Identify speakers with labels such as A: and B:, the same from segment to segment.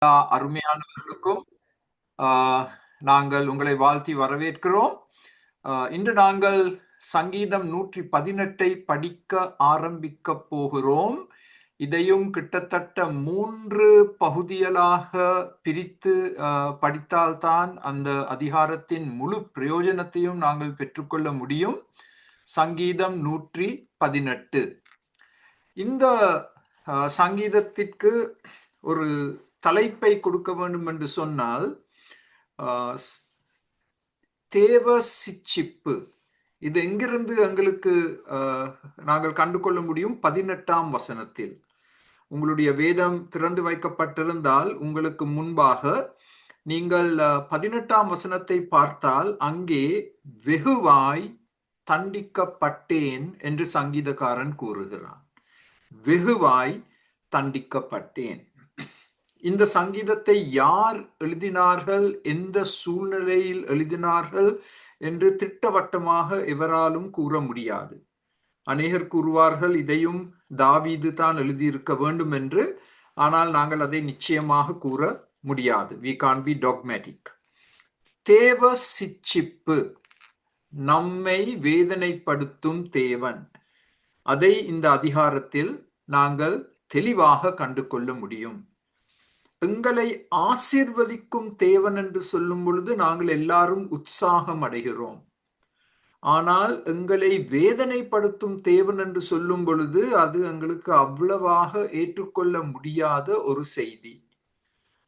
A: அருமையானவர்களுக்கும் நாங்கள் உங்களை வாழ்த்தி வரவேற்கிறோம். இன்று நாங்கள் சங்கீதம் 118 படிக்க ஆரம்பிக்க போகிறோம். இதையும் கிட்டத்தட்ட 3 பகுதிகளாக பிரித்து படித்தால்தான் அந்த அதிகாரத்தின் முழு பிரயோஜனத்தையும் நாங்கள் பெற்றுக்கொள்ள முடியும். சங்கீதம் 118. இந்த சங்கீதத்திற்கு ஒரு தலைப்பை கொடுக்க வேண்டும் என்று சொன்னால் தேவ சிட்சிப்பு. இது எங்கிருந்து எங்களுக்கு நாங்கள் கண்டுகொள்ள முடியும்? 18ஆம் வசனத்தில். உங்களுடைய வேதம் திறந்து வைக்கப்பட்டிருந்தால் உங்களுக்கு முன்பாக நீங்கள் 18ஆம் வசனத்தை பார்த்தால் அங்கே வெகுவாய் தண்டிக்கப்பட்டேன் என்று சங்கீதக்காரன் கூறுகிறான். வெகுவாய் தண்டிக்கப்பட்டேன். இந்த சங்கீதத்தை யார் எழுதினார்கள், எந்த சூழ்நிலையில் எழுதினார்கள் என்று திட்டவட்டமாக எவராலும் கூற முடியாது. அநேகர் கூறுவார்கள் இதையும் தாவீது தான் எழுதியிருக்க வேண்டும் என்று. ஆனால் நாங்கள் அதை நிச்சயமாக கூற முடியாது. we can't be dogmatic. தேவ சிட்சிப்பு, நம்மை வேதனைப்படுத்தும் தேவன், அதை இந்த அதிகாரத்தில் நாங்கள் தெளிவாக கண்டு கொள்ள முடியும். எங்களை ஆசீர்வதிக்கும் தேவன் என்று சொல்லும் பொழுது நாங்கள் எல்லாரும் உற்சாகம் அடைகிறோம். ஆனால் எங்களை வேதனைப்படுத்தும் தேவன் என்று சொல்லும் பொழுது அது எங்களுக்கு அவ்வளவாக ஏற்றுக்கொள்ள முடியாத ஒரு செய்தி.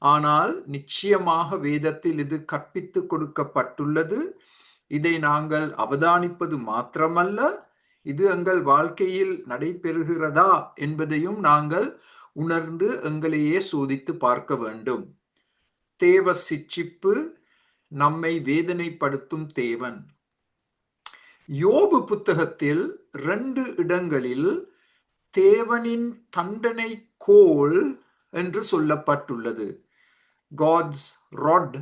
A: ஆனால் நிச்சயமாக வேதத்தில் இது கற்பித்து கொடுக்கப்பட்டுள்ளது. இதை நாங்கள் அவதானிப்பது மாத்திரமல்ல, இது எங்கள் வாழ்க்கையில் நடைபெறுகிறதா என்பதையும் நாங்கள் உணர்ந்து எங்களையே சோதித்து பார்க்க வேண்டும். தேவ சிட்சிப்பு, நம்மை வேதனைப்படுத்தும் தேவன். யோபு புத்தகத்தில் 2 இடங்களில் தேவனின் தண்டனை கோல் என்று சொல்லப்பட்டுள்ளது. God's rod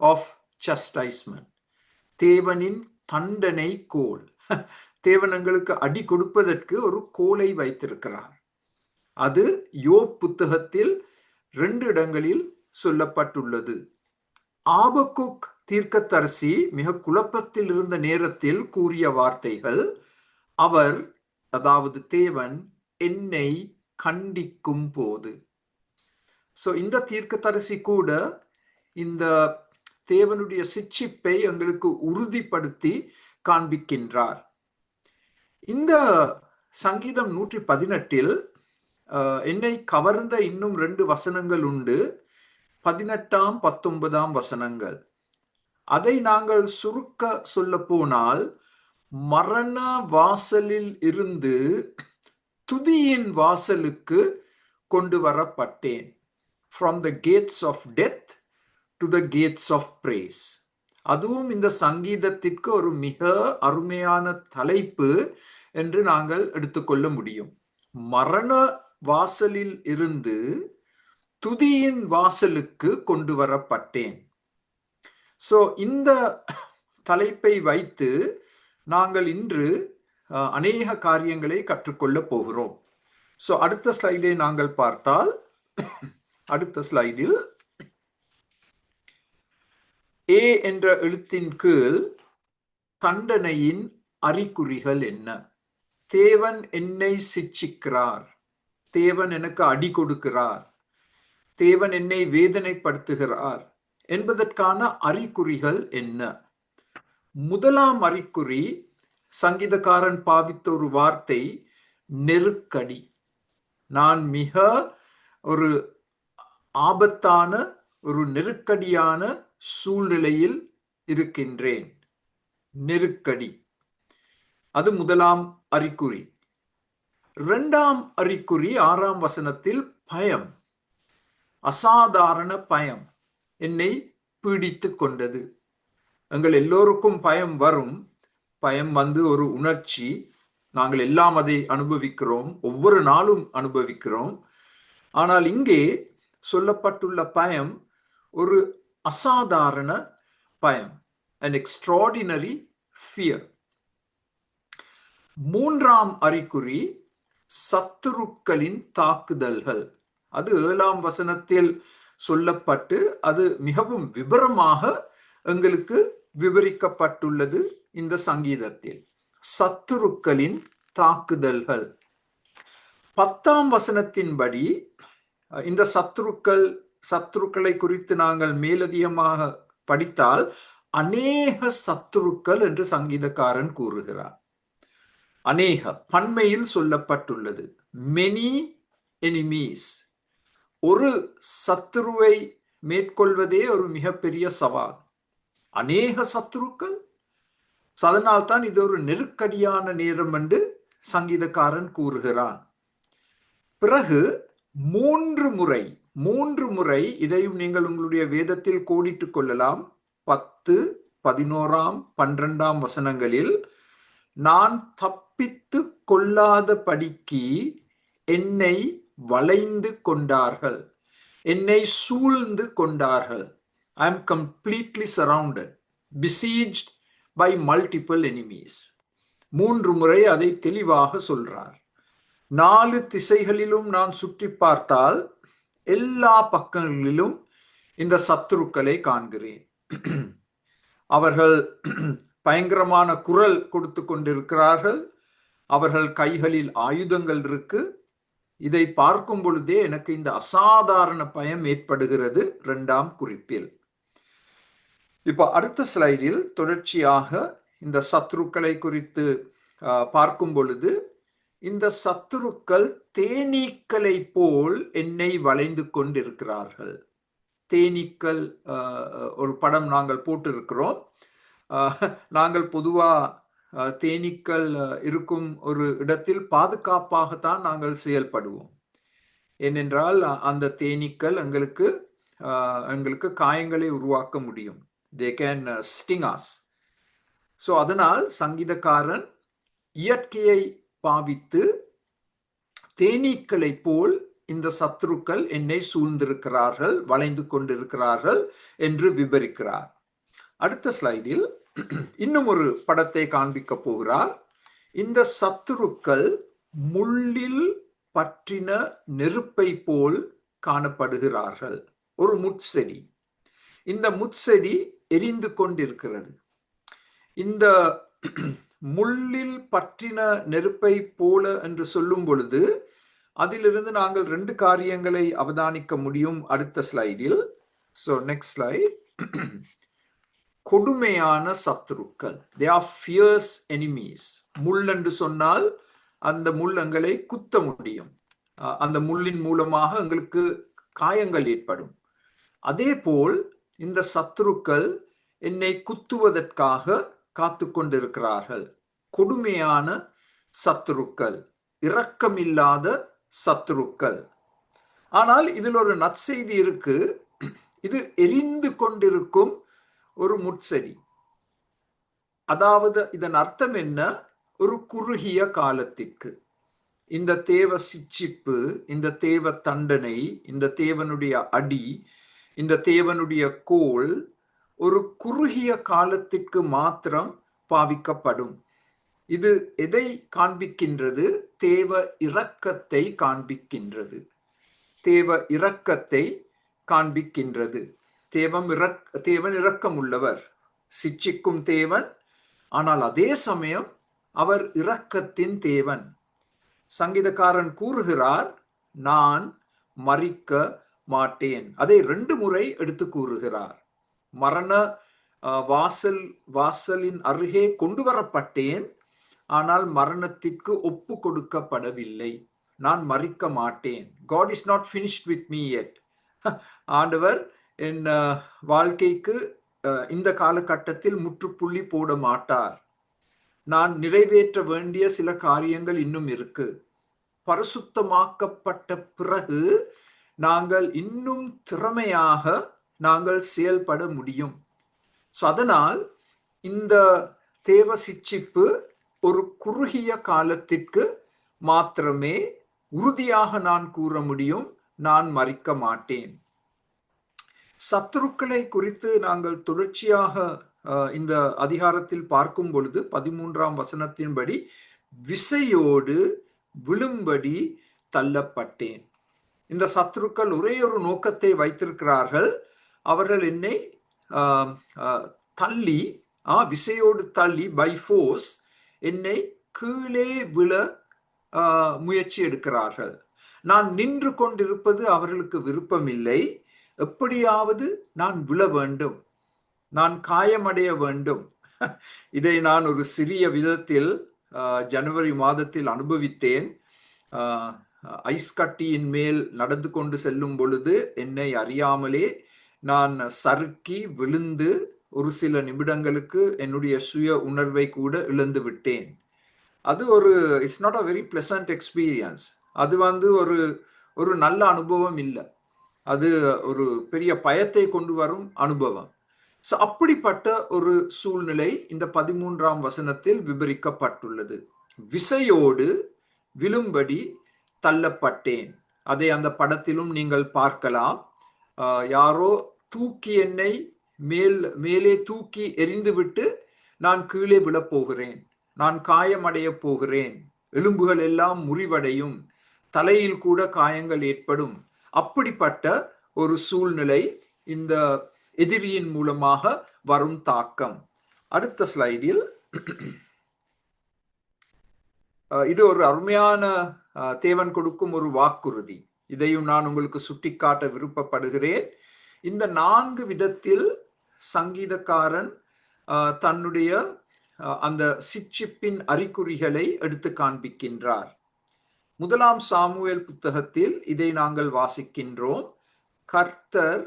A: of chastisement. தேவனின் தண்டனை கோல். தேவன் எங்களுக்கு அடி கொடுப்பதற்கு ஒரு கோலை வைத்திருக்கிறார். அது யோப் புத்தகத்தில் 2 இடங்களில் சொல்லப்பட்டுள்ளது. ஆபக்குக் தீர்க்கதரிசி மிக குழப்பத்தில் இருந்த நேரத்தில் கூறிய வார்த்தைகள், அவர், அதாவது தேவன், என்னை கண்டிக்கும் போது. இந்த தீர்க்கதரிசி கூட இந்த தேவனுடைய சிட்சிப்பை எங்களுக்கு உறுதிப்படுத்தி காண்பிக்கின்றார். இந்த சங்கீதம் 118 என்னை கவர்ந்த இன்னும் 2 வசனங்கள் உண்டு. 18ஆம் 19ஆம் வசனங்கள். அதை நாங்கள் சுருக்க சொல்ல போனால், மரண வாசலில் இருந்து துதியின் வாசலுக்கு கொண்டு வரப்பட்டேன். From the gates of death to the gates of praise. அதுவும் இந்த சங்கீதத்திற்கு ஒரு மிக அருமையான தலைப்பு என்று நாங்கள் எடுத்துக்கொள்ள முடியும். மரண வாசலில் இருந்து துதியின் வாசலுக்கு கொண்டு வரப்பட்டேன். இந்த தலைப்பை வைத்து நாங்கள் இன்று அநேக காரியங்களை கற்றுக்கொள்ள போகிறோம். அடுத்த ஸ்லைடை நாங்கள் பார்த்தால், அடுத்த ஸ்லைடில் ஏ என்ற எழுத்தின் கீழ் தண்டனையின் அறிகுறிகள் என்ன? தேவன் என்னை சிட்சிக்கிறார், தேவன் எனக்கு அடி கொடுக்கிறார், தேவன் என்னை வேதனைப்படுத்துகிறார் என்பதற்கான அறிகுறிகள் என்ன? முதலாம் அறிகுறி, சங்கீதக்காரன் பாவித்த ஒரு வார்த்தை, நெருக்கடி. நான் மிக ஒரு ஆபத்தான, ஒரு நெருக்கடியான சூழ்நிலையில் இருக்கின்றேன். நெருக்கடி, அது முதலாம் அறிகுறி. 2ஆம் அறிகுறி 6ஆம் வசனத்தில் பயம், அசாதாரண பயம் என்னை பீடித்து கொண்டது. எங்கள் எல்லோருக்கும் பயம் வரும். பயம் வந்து ஒரு உணர்ச்சி. நாங்கள் எல்லாம் அதை அனுபவிக்கிறோம், ஒவ்வொரு நாளும் அனுபவிக்கிறோம். ஆனால் இங்கே சொல்லப்பட்டுள்ள பயம் ஒரு அசாதாரண பயம், an extraordinary fear. 3ஆம் அறிகுறி, சத்துருக்களின் தாக்குதல்கள். அது 7ஆம் வசனத்தில் சொல்லப்பட்டு அது மிகவும் விவரமாக எங்களுக்கு விவரிக்கப்பட்டுள்ளது இந்த சங்கீதத்தில். சத்துருக்களின் தாக்குதல்கள். 10ஆம் வசனத்தின்படி இந்த சத்துருக்களை குறித்து நாங்கள் மேலதிகமாக படித்தால் அநேக சத்துருக்கள் என்று சங்கீதக்காரன் கூறுகிறார். அநேக பன்மையில் சொல்லப்பட்டுள்ளது. Many enemies. ஒரு சத்துருவை மேற்கொள்வதே ஒரு மிகப்பெரிய சவால். அநேக சத்துருக்கள். அதனால்தான் இது ஒரு நெருக்கடியான நேரம் என்று சங்கீதக்காரன் கூறுகிறான். பிறகு மூன்று முறை இதையும் நீங்கள் உங்களுடைய வேதத்தில் கோடிட்டுக் கொள்ளலாம். 10, 11, 12 வசனங்களில் நான் தப்பித்து கொள்ளாதபடிக்கு என்னை வளைந்து கொண்டார்கள், என்னை சூழ்ந்து கொண்டார்கள். I am completely surrounded, besieged by multiple enemies. 3 முறை அதை தெளிவாக சொல்றார். 4 திசைகளிலும் நான் சுற்றி பார்த்தால் எல்லா பக்கங்களிலும் இந்த சத்துருக்களை காண்கிறேன். அவர்கள் பயங்கரமான குரல் கொடுத்து கொண்டிருக்கிறார்கள். அவர்கள் கைகளில் ஆயுதங்கள் இருக்கு. இதை பார்க்கும் பொழுதே எனக்கு இந்த அசாதாரண பயம் ஏற்படுகிறது 2ஆம் குறிப்பில். இப்ப அடுத்த ஸ்லைடில் தொடர்ச்சியாக இந்த சத்துருக்களை குறித்து பார்க்கும் பொழுது, இந்த சத்துருக்கள் தேனீக்களை போல் என்னை வளைந்து கொண்டிருக்கிறார்கள். தேனீக்கள் ஒரு படம் நாங்கள் போட்டிருக்கிறோம். நாங்கள் பொதுவா தேனீக்கள் இருக்கும் ஒரு இடத்தில் பாதுகாப்பாகத்தான் நாங்கள் செயல்படுவோம். ஏனென்றால் அந்த தேனீக்கள் எங்களுக்கு காயங்களை உருவாக்க முடியும். They can sting us. So அதனால் சங்கீதக்காரன் இயற்கையை பாவித்து தேனீக்களை போல் இந்த சத்துருக்கள் என்னை சூழ்ந்திருக்கிறார்கள், வளைந்து கொண்டிருக்கிறார்கள் என்று விவரிக்கிறார். அடுத்த ஸ்லைடில் இன்னும் ஒரு படத்தை காண்பிக்க போகிறார். இந்த சத்துருக்கள் முள்ளில் பற்றின நெருப்பை போல் காணப்படுகிறார்கள். ஒரு முட்செடி. இந்த முட்செடி எரிந்து கொண்டிருக்கிறது. இந்த முள்ளில் பற்றின நெருப்பை போல என்று சொல்லும் பொழுது அதிலிருந்து நாங்கள் 2 காரியங்களை அவதானிக்க முடியும் அடுத்த ஸ்லைடில். So next slide. கொடுமையான சத்துருக்கள். They are fierce enemies. முள் என்று சொன்னால் அந்த முள் எங்களை குத்த முடியும். அந்த முள்ளின் மூலமாக எங்களுக்கு காயங்கள் ஏற்படும். அதே போல் இந்த சத்துருக்கள் என்னை குத்துவதற்காக காத்து கொண்டிருக்கிறார்கள். கொடுமையான சத்துருக்கள், இரக்கமில்லாத சத்துருக்கள். ஆனால் இதில் ஒரு நற்செய்தி இருக்கு. இது எரிந்து கொண்டிருக்கும் ஒரு முட்செடி. அதாவது இதன் அர்த்தம் என்ன? ஒரு குறுகிய காலத்திற்கு இந்த தேவ சிட்சிப்பு, இந்த தேவ தண்டனை, இந்த தேவனுடைய அடி, இந்த தேவனுடைய கோல் ஒரு குறுகிய காலத்திற்கு மாத்திரம் பாவிக்கப்படும். இது எதை காண்பிக்கின்றது? தேவ இரக்கத்தை காண்பிக்கின்றது. தேவ இரக்கத்தை காண்பிக்கின்றது. தேவன் இரக்கம் உள்ளவர், சிட்சிக்கும் தேவன். ஆனால் அதே சமயம் அவர் இரக்கத்தின் தேவன். சங்கீதக்காரன் கூறுகிறார், நான் மரிக்க மாட்டேன். அதை 2 முறை எடுத்து கூறுகிறார். மரண வாசலின் அருகே கொண்டு வரப்பட்டேன், ஆனால் மரணத்திற்கு ஒப்பு கொடுக்கப்படவில்லை. நான் மரிக்க மாட்டேன். God is not finished with me yet. ஆண்டவர் என் வாழ்க்கைக்கு இந்த காலகட்டத்தில் முற்றுப்புள்ளி போட மாட்டார். நான் நிறைவேற்ற வேண்டிய சில காரியங்கள் இன்னும் இருக்கு. பரிசுத்தமாக்கப்பட்ட பிறகு நாங்கள் இன்னும் திறமையாக நாங்கள் செயல்பட முடியும். அதனால் இந்த தேவ சிட்சிப்பு ஒரு குறுகிய காலத்திற்கு மாத்திரமே. உறுதியாக நான் கூற முடியும், நான் மரிக்க மாட்டேன். சத்துருக்களை குறித்து நாங்கள் தொடர்ச்சியாக இந்த அதிகாரத்தில் பார்க்கும் பொழுது 13ஆம் வசனத்தின்படி விசையோடு விழும்படி தள்ளப்பட்டேன். இந்த சத்துருக்கள் ஒரே ஒரு நோக்கத்தை வைத்திருக்கிறார்கள். அவர்கள் என்னை தள்ளி, விசையோடு தள்ளி, பை ஃபோர்ஸ் என்னை கீழே விழ முயற்சி எடுக்கிறார்கள். நான் நின்று கொண்டிருப்பது அவர்களுக்கு விருப்பமில்லை. எப்படியாவது நான் விழ வேண்டும், நான் காயமடைய வேண்டும். இதை நான் ஒரு சிறிய விதத்தில் ஜனவரி மாதத்தில் அனுபவித்தேன். ஐஸ் கட்டியின் மேல் நடந்து கொண்டு செல்லும் பொழுது என்னை அறியாமலே நான் சறுக்கி விழுந்து ஒரு சில நிமிடங்களுக்கு என்னுடைய சுய உணர்வை கூட இழந்து விட்டேன். அது ஒரு it's not a very pleasant experience. அது ஒரு நல்ல அனுபவம் இல்லை. அது ஒரு பெரிய பயத்தை கொண்டு வரும் அனுபவம். ஸோ அப்படிப்பட்ட ஒரு சூழ்நிலை இந்த 13ஆம் வசனத்தில் விவரிக்கப்பட்டுள்ளது. விசையோடு விழும்படி தள்ளப்பட்டேன். அதை அந்த படத்திலும் நீங்கள் பார்க்கலாம். யாரோ தூக்கி என்னை மேலே தூக்கி எறிந்துவிட்டு நான் கீழே விழப்போகிறேன், நான் காயமடைய போகிறேன், எலும்புகள் எல்லாம் முறிவடையும், தலையில் கூட காயங்கள் ஏற்படும். அப்படிப்பட்ட ஒரு சூழ்நிலை இந்த எதிரியின் மூலமாக வரும் தாக்கம். அடுத்த ஸ்லைடில் இது ஒரு அருமையான தேவன் கொடுக்கும் ஒரு வாக்குறுதி. இதையும் நான் உங்களுக்கு சுட்டிக்காட்ட விருப்பப்படுகிறேன். இந்த 4 விதத்தில் சங்கீதக்காரன் தன்னுடைய அந்த சிட்சிப்பின் அறிகுறிகளை எடுத்து காண்பிக்கின்றார். 1 சாமுவேல் புத்தகத்தில் இதை நாங்கள் வாசிக்கின்றோம். கர்த்தர்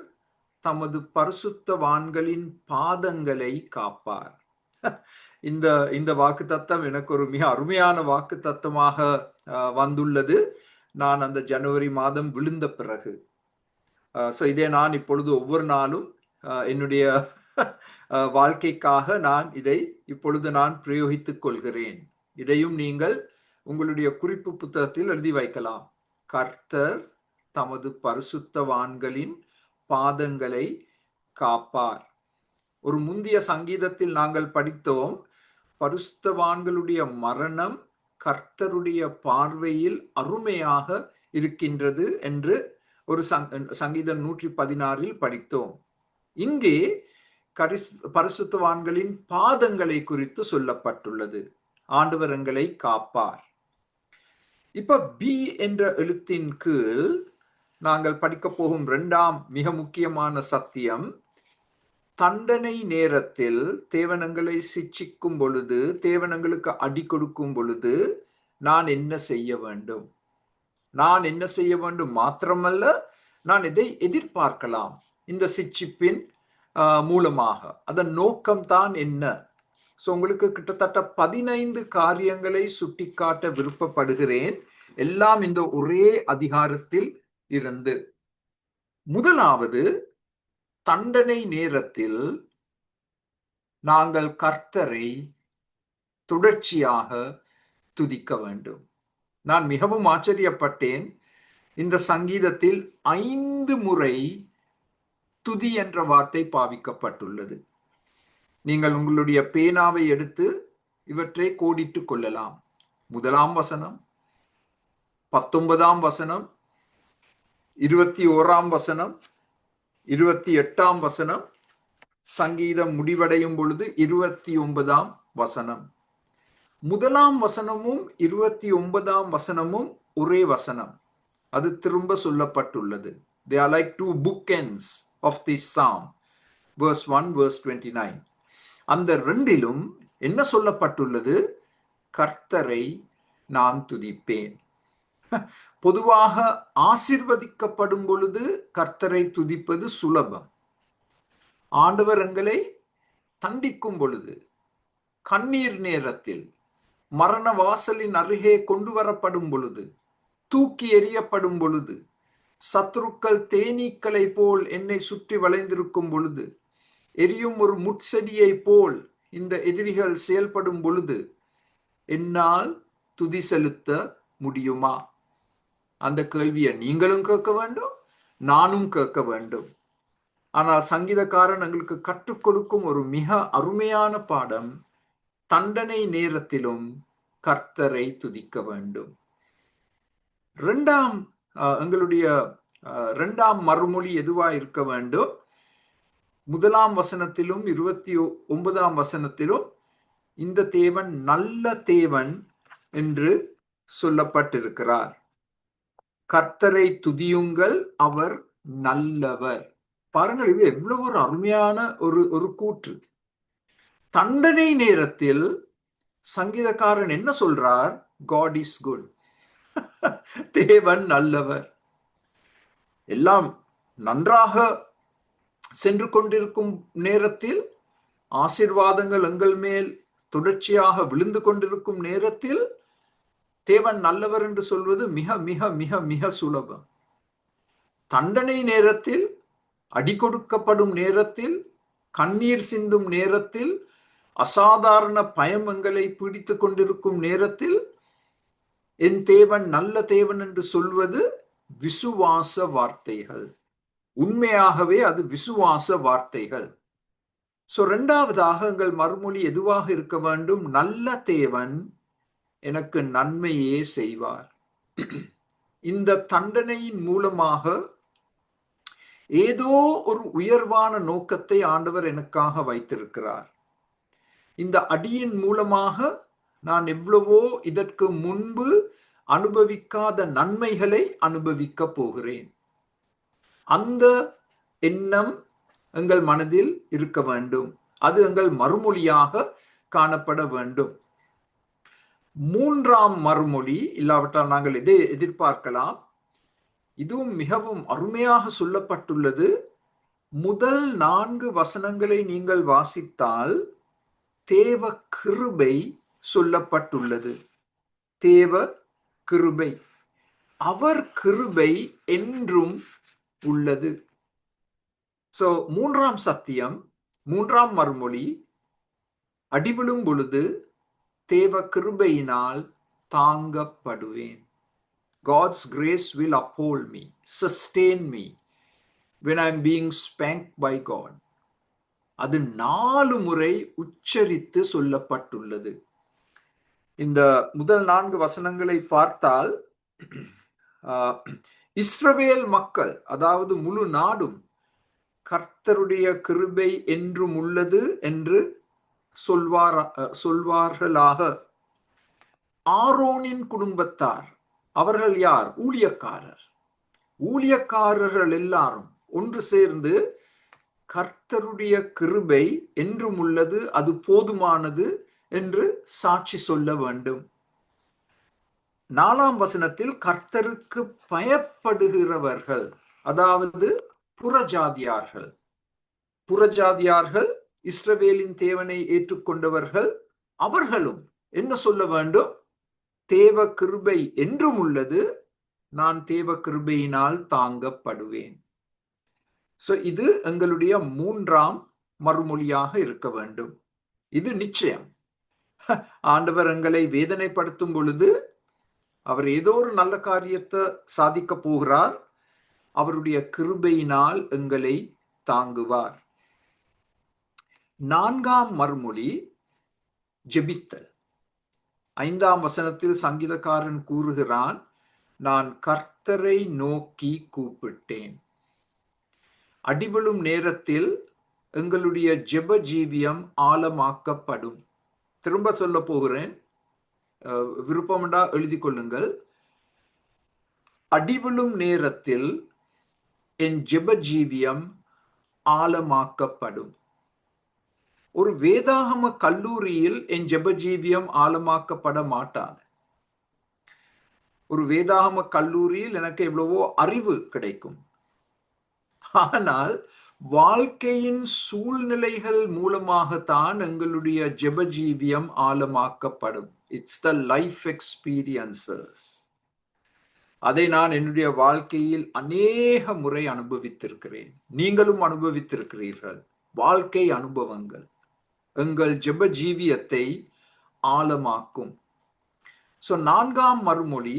A: தமது பரிசுத்தவான்களின் பாதங்களை காப்பார். இந்த வாக்கு தத்தம் எனக்கு ஒரு மிக அருமையான வாக்கு தத்தமாக வந்துள்ளது. நான் அந்த ஜனவரி மாதம் விழுந்த பிறகு இதை நான் இப்பொழுது ஒவ்வொரு நாளும் என்னுடைய வாழ்க்கைக்காக நான் இதை இப்பொழுது நான் பிரயோகித்துக் கொள்கிறேன். இதையும் நீங்கள் உங்களுடைய குறிப்பு புத்தகத்தில் எழுதி வைக்கலாம். கர்த்தர் தமது பரிசுத்தவான்களின் பாதங்களை காப்பார். ஒரு முந்திய சங்கீதத்தில் நாங்கள் படித்தோம், பரிசுத்தவான்களுடைய மரணம் கர்த்தருடைய பார்வையில் அருமையாக இருக்கின்றது என்று ஒரு சங்கீதம் 116 படித்தோம். இங்கே பரிசுத்தவான்களின் பாதங்களை குறித்து சொல்லப்பட்டுள்ளது. ஆண்டவர் எங்களை காப்பார். இப்ப பி என்ற எழுத்தின் கீழ் நாங்கள் படிக்க போகும் 2ஆம் மிக முக்கியமான சத்தியம், தண்டனை நேரத்தில் தேவனங்களை சிட்சிக்கும் பொழுது, தேவனங்களுக்கு அடி கொடுக்கும் பொழுது நான் என்ன செய்ய வேண்டும்? நான் என்ன செய்ய வேண்டும் மாத்திரமல்ல, நான் இதை எதிர்பார்க்கலாம் இந்த சிட்சிப்பின் மூலமாக. அதன் நோக்கம்தான் என்ன? உங்களுக்கு கிட்டத்தட்ட 15 காரியங்களை சுட்டிக்காட்ட விருப்பப்படுகிறேன், எல்லாம் இந்த ஒரே அதிகாரத்தில் இருந்து. முதலாவது, தண்டனை நேரத்தில் நாங்கள் கர்த்தரை தொடர்ச்சியாக துதிக்க வேண்டும். நான் மிகவும் ஆச்சரியப்பட்டேன். இந்த சங்கீதத்தில் 5 முறை துதி என்ற வார்த்தை பாவிக்கப்பட்டுள்ளது. நீங்கள் உங்களுடைய பேனாவை எடுத்து இவற்றை கோடிட்டுக் கொள்ளலாம். 1ஆம் வசனம், 19ஆம் வசனம், 21ஆம் வசனம், 28ஆம் வசனம், சங்கீதம் முடிவடையும் பொழுது 29ஆம் வசனம். 1ஆம் வசனமும் 29ஆம் வசனமும் ஒரே வசனம். அது திரும்ப சொல்லப்பட்டுள்ளது. They are like 2 bookends of this psalm. Verse 1, verse 29. அந்த 2லும் என்ன சொல்லப்பட்டுள்ளது? கர்த்தரை நான் துதிப்பேன். பொதுவாக ஆசீர்வதிக்கப்படும் பொழுது கர்த்தரை துதிப்பது சுலபம். ஆண்டவர் எங்களை தண்டிக்கும் பொழுது, கண்ணீர் நேரத்தில், மரண வாசலின் அருகே கொண்டு வரப்படும் பொழுது, தூக்கி எறியப்படும் பொழுது, சத்துருக்கள் தேனீக்களை போல் என்னை சுற்றி வளைந்திருக்கும் பொழுது, எரியும் ஒரு முட்செடியை போல் இந்த எதிரிகள் செயல்படும் பொழுது என்னால் துதி செலுத்த முடியுமா? அந்த கேள்வியை நீங்களும் கேட்க வேண்டும், நானும் கேட்க வேண்டும். ஆனால் சங்கீதக்காரன் எங்களுக்கு கற்றுக் கொடுக்கும் ஒரு மிக அருமையான பாடம், தண்டனை நேரத்திலும் கர்த்தரை துதிக்க வேண்டும். 2ஆம் எங்களுடைய இரண்டாம் மறுமொழி எதுவா இருக்க வேண்டும்? 1 வசனத்திலும் 29 வசனத்திலும் இந்த தேவன் நல்ல தேவன் என்று சொல்லப்பட்டிருக்கிறார். கர்த்தரை துதியுங்கள், அவர் நல்லவர். பாருங்கள், இது எவ்வளவு ஒரு அருமையான ஒரு கூற்று. தண்டனை நேரத்தில் சங்கீதக்காரன் என்ன சொல்றார்? God is good. தேவன் நல்லவர். எல்லாம் நன்றாக சென்று கொண்டிருக்கும் நேரத்தில், ஆசீர்வாதங்கள் எங்கள் மேல் தொடர்ச்சியாக விழுந்து கொண்டிருக்கும் நேரத்தில் தேவன் நல்லவர் என்று சொல்வது மிக மிக மிக மிக சுலபம். தண்டனை நேரத்தில், அடி கொடுக்கப்படும் நேரத்தில், கண்ணீர் சிந்தும் நேரத்தில், அசாதாரண பயம் எங்களை பிடித்துக் கொண்டிருக்கும் நேரத்தில் என் தேவன் நல்ல தேவன் என்று சொல்வது விசுவாச வார்த்தைகள். உண்மையாகவே அது விசுவாச வார்த்தைகள். இரண்டாவதாக எங்கள் மறுமொழி எதுவாக இருக்க வேண்டும்? நல்ல தேவன் எனக்கு நன்மையே செய்வார். இந்த தண்டனையின் மூலமாக ஏதோ ஒரு உயர்வான நோக்கத்தை ஆண்டவர் எனக்காக வைத்திருக்கிறார். இந்த அடியின் மூலமாக நான் எவ்வளவோ இதற்கு முன்பு அனுபவிக்காத நன்மைகளை அனுபவிக்க போகிறேன். அந்த எண்ணம் எங்கள் மனதில் இருக்க வேண்டும். அது எங்கள் மறுமொழியாக காணப்பட வேண்டும். மூன்றாம் மறுமொழி, இல்லாவிட்டால் நாங்கள் இதை எதிர்பார்க்கலாம். இதுவும் மிகவும் அருமையாக சொல்லப்பட்டுள்ளது. முதல் 4 வசனங்களை நீங்கள் வாசித்தால் தேவ கிருபை சொல்லப்பட்டுள்ளது. தேவ கிருபை, அவர் கிருபை என்றும் உள்ளது. மூன்றாம் சத்தியம், மூன்றாம் மறுமொழி, அடிவிழும் பொழுது தேவ கிருபையினால் தாங்கப்படுவேன். God's grace will uphold me, sustain me when I am being spanked by God. அது 4 முறை உச்சரித்து சொல்லப்பட்டுள்ளது. இந்த முதல் 4 வசனங்களை பார்த்தால் இஸ்ரவேல் மக்கள், அதாவது முழு நாடும் கர்த்தருடைய கிருபை என்றும் உள்ளது என்று சொல்வார்களாக. ஆரோனின் குடும்பத்தார், அவர்கள் யார்? ஊழியக்காரர். ஊழியக்காரர்கள் எல்லாரும் ஒன்று சேர்ந்து கர்த்தருடைய கிருபை என்றும் உள்ளது, அது போதுமானது என்று சாட்சி சொல்ல வேண்டும். 4ஆம் வசனத்தில் கர்த்தருக்கு பயப்படுகிறவர்கள், அதாவது புறஜாதியார்கள். புறஜாதியார்கள் இஸ்ரவேலின் தேவனை ஏற்றுக்கொண்டவர்கள், அவர்களும் என்ன சொல்ல வேண்டும்? தேவ கிருபை என்றும் உள்ளது, நான் தேவ கிருபையினால் தாங்கப்படுவேன். இது எங்களுடைய 3ஆம் மறுமொழியாக இருக்க வேண்டும். இது நிச்சயம். ஆண்டவர் எங்களை வேதனைப்படுத்தும் பொழுது அவர் ஏதோ ஒரு நல்ல காரியத்தை சாதிக்க போகிறார். அவருடைய கிருபையினால் எங்களை தாங்குவார். 4ஆம் மறுமொழி ஜெபித்தல். 5ஆம் வசனத்தில் சங்கீதக்காரன் கூறுகிறான், நான் கர்த்தரை நோக்கி கூப்பிட்டேன். அடிவிழும் நேரத்தில் எங்களுடைய ஜெப ஜீவியம் ஆழமாக்கப்படும். திரும்ப சொல்ல போகிறேன், விருப்பம்டா எழுதி கொள்ளுங்கள். அடிவிழும் நேரத்தில் என் ஜெப ஜீவியம் ஆழமாக்கப்படும். ஒரு வேதாகம கல்லூரியில் என் ஜெப ஜீவியம் ஆழமாக்கப்பட மாட்டாது. ஒரு வேதாகம கல்லூரியில் எனக்கு எவ்வளவோ அறிவு கிடைக்கும். ஆனால் வாழ்க்கையின் சூழ்நிலைகள் மூலமாகத்தான் எங்களுடைய ஜெப ஜீவியம் ஆழமாக்கப்படும். It's the life experiences. அதை நான் என்னுடைய வாழ்க்கையில் அநேக முறை அனுபவித்திருக்கிறேன். நீங்களும் அனுபவித்திருக்கிறீர்கள். வாழ்க்கை அனுபவங்கள் எங்கள் ஜெப ஜீவியத்தை ஆழமாக்கும். 4ஆம் மறுமொழி,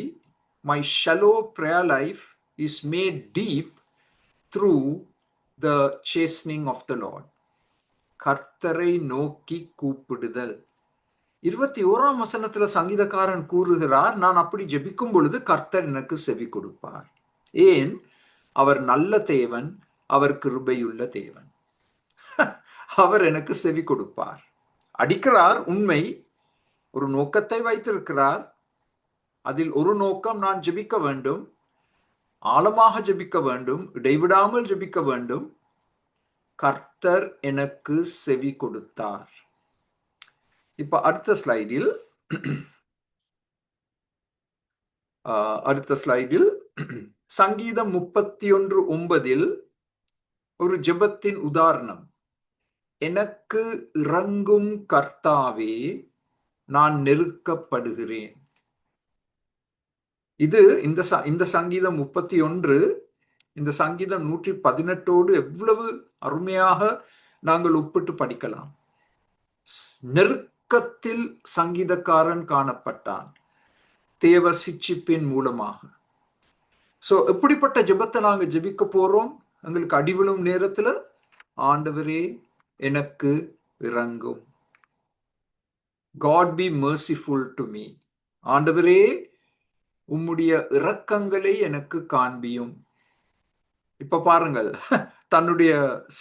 A: my shallow prayer life is made deep through the chastening of the Lord. கர்த்தரை நோக்கி கூப்பிடுதல். 21ஆம் வசனத்துல சங்கீதக்காரன் கூறுகிறார், நான் அப்படி ஜெபிக்கும் பொழுது கர்த்தர் எனக்கு செவி கொடுப்பார். ஏன்? அவர் நல்ல தேவன், அவர் கிருபையுள்ள தேவன். அவர் எனக்கு செவி கொடுப்பார். அடிக்கிறார் உண்மை, ஒரு நோக்கத்தை வைத்திருக்கிறார். அதில் ஒரு நோக்கம், நான் ஜெபிக்க வேண்டும், ஆழமாக ஜெபிக்க வேண்டும், இடைவிடாமல் ஜெபிக்க வேண்டும். கர்த்தர் எனக்கு செவி கொடுத்தார். இப்ப அடுத்த ஸ்லைடில் சங்கீதம் 31:9 ஒரு ஜெபத்தின் உதாரணம். எனக்கு இறங்கும் கர்த்தாவே, நான் நெருக்கப்படுகிறேன். இது இந்த சங்கீதம் 31 இந்த சங்கீதம் 118 எவ்வளவு அருமையாக நாங்கள் ஒப்பிட்டு படிக்கலாம். நெருக்கத்தில் சங்கீதக்காரன் காணப்பட்டான் தேவ சிட்சிப்பின் மூலமாக. சோ எப்படிப்பட்ட ஜெபத்தை நாங்க ஜெபிக்க போறோம்? எங்களுக்கு அடிவிழும் நேரத்துல, ஆண்டவரே எனக்கு இறங்கும். God be merciful to me. ஆண்டவரே உம்முடைய இரக்கங்களை எனக்கு காண்பியும். இப்ப பாருங்கள், தன்னுடைய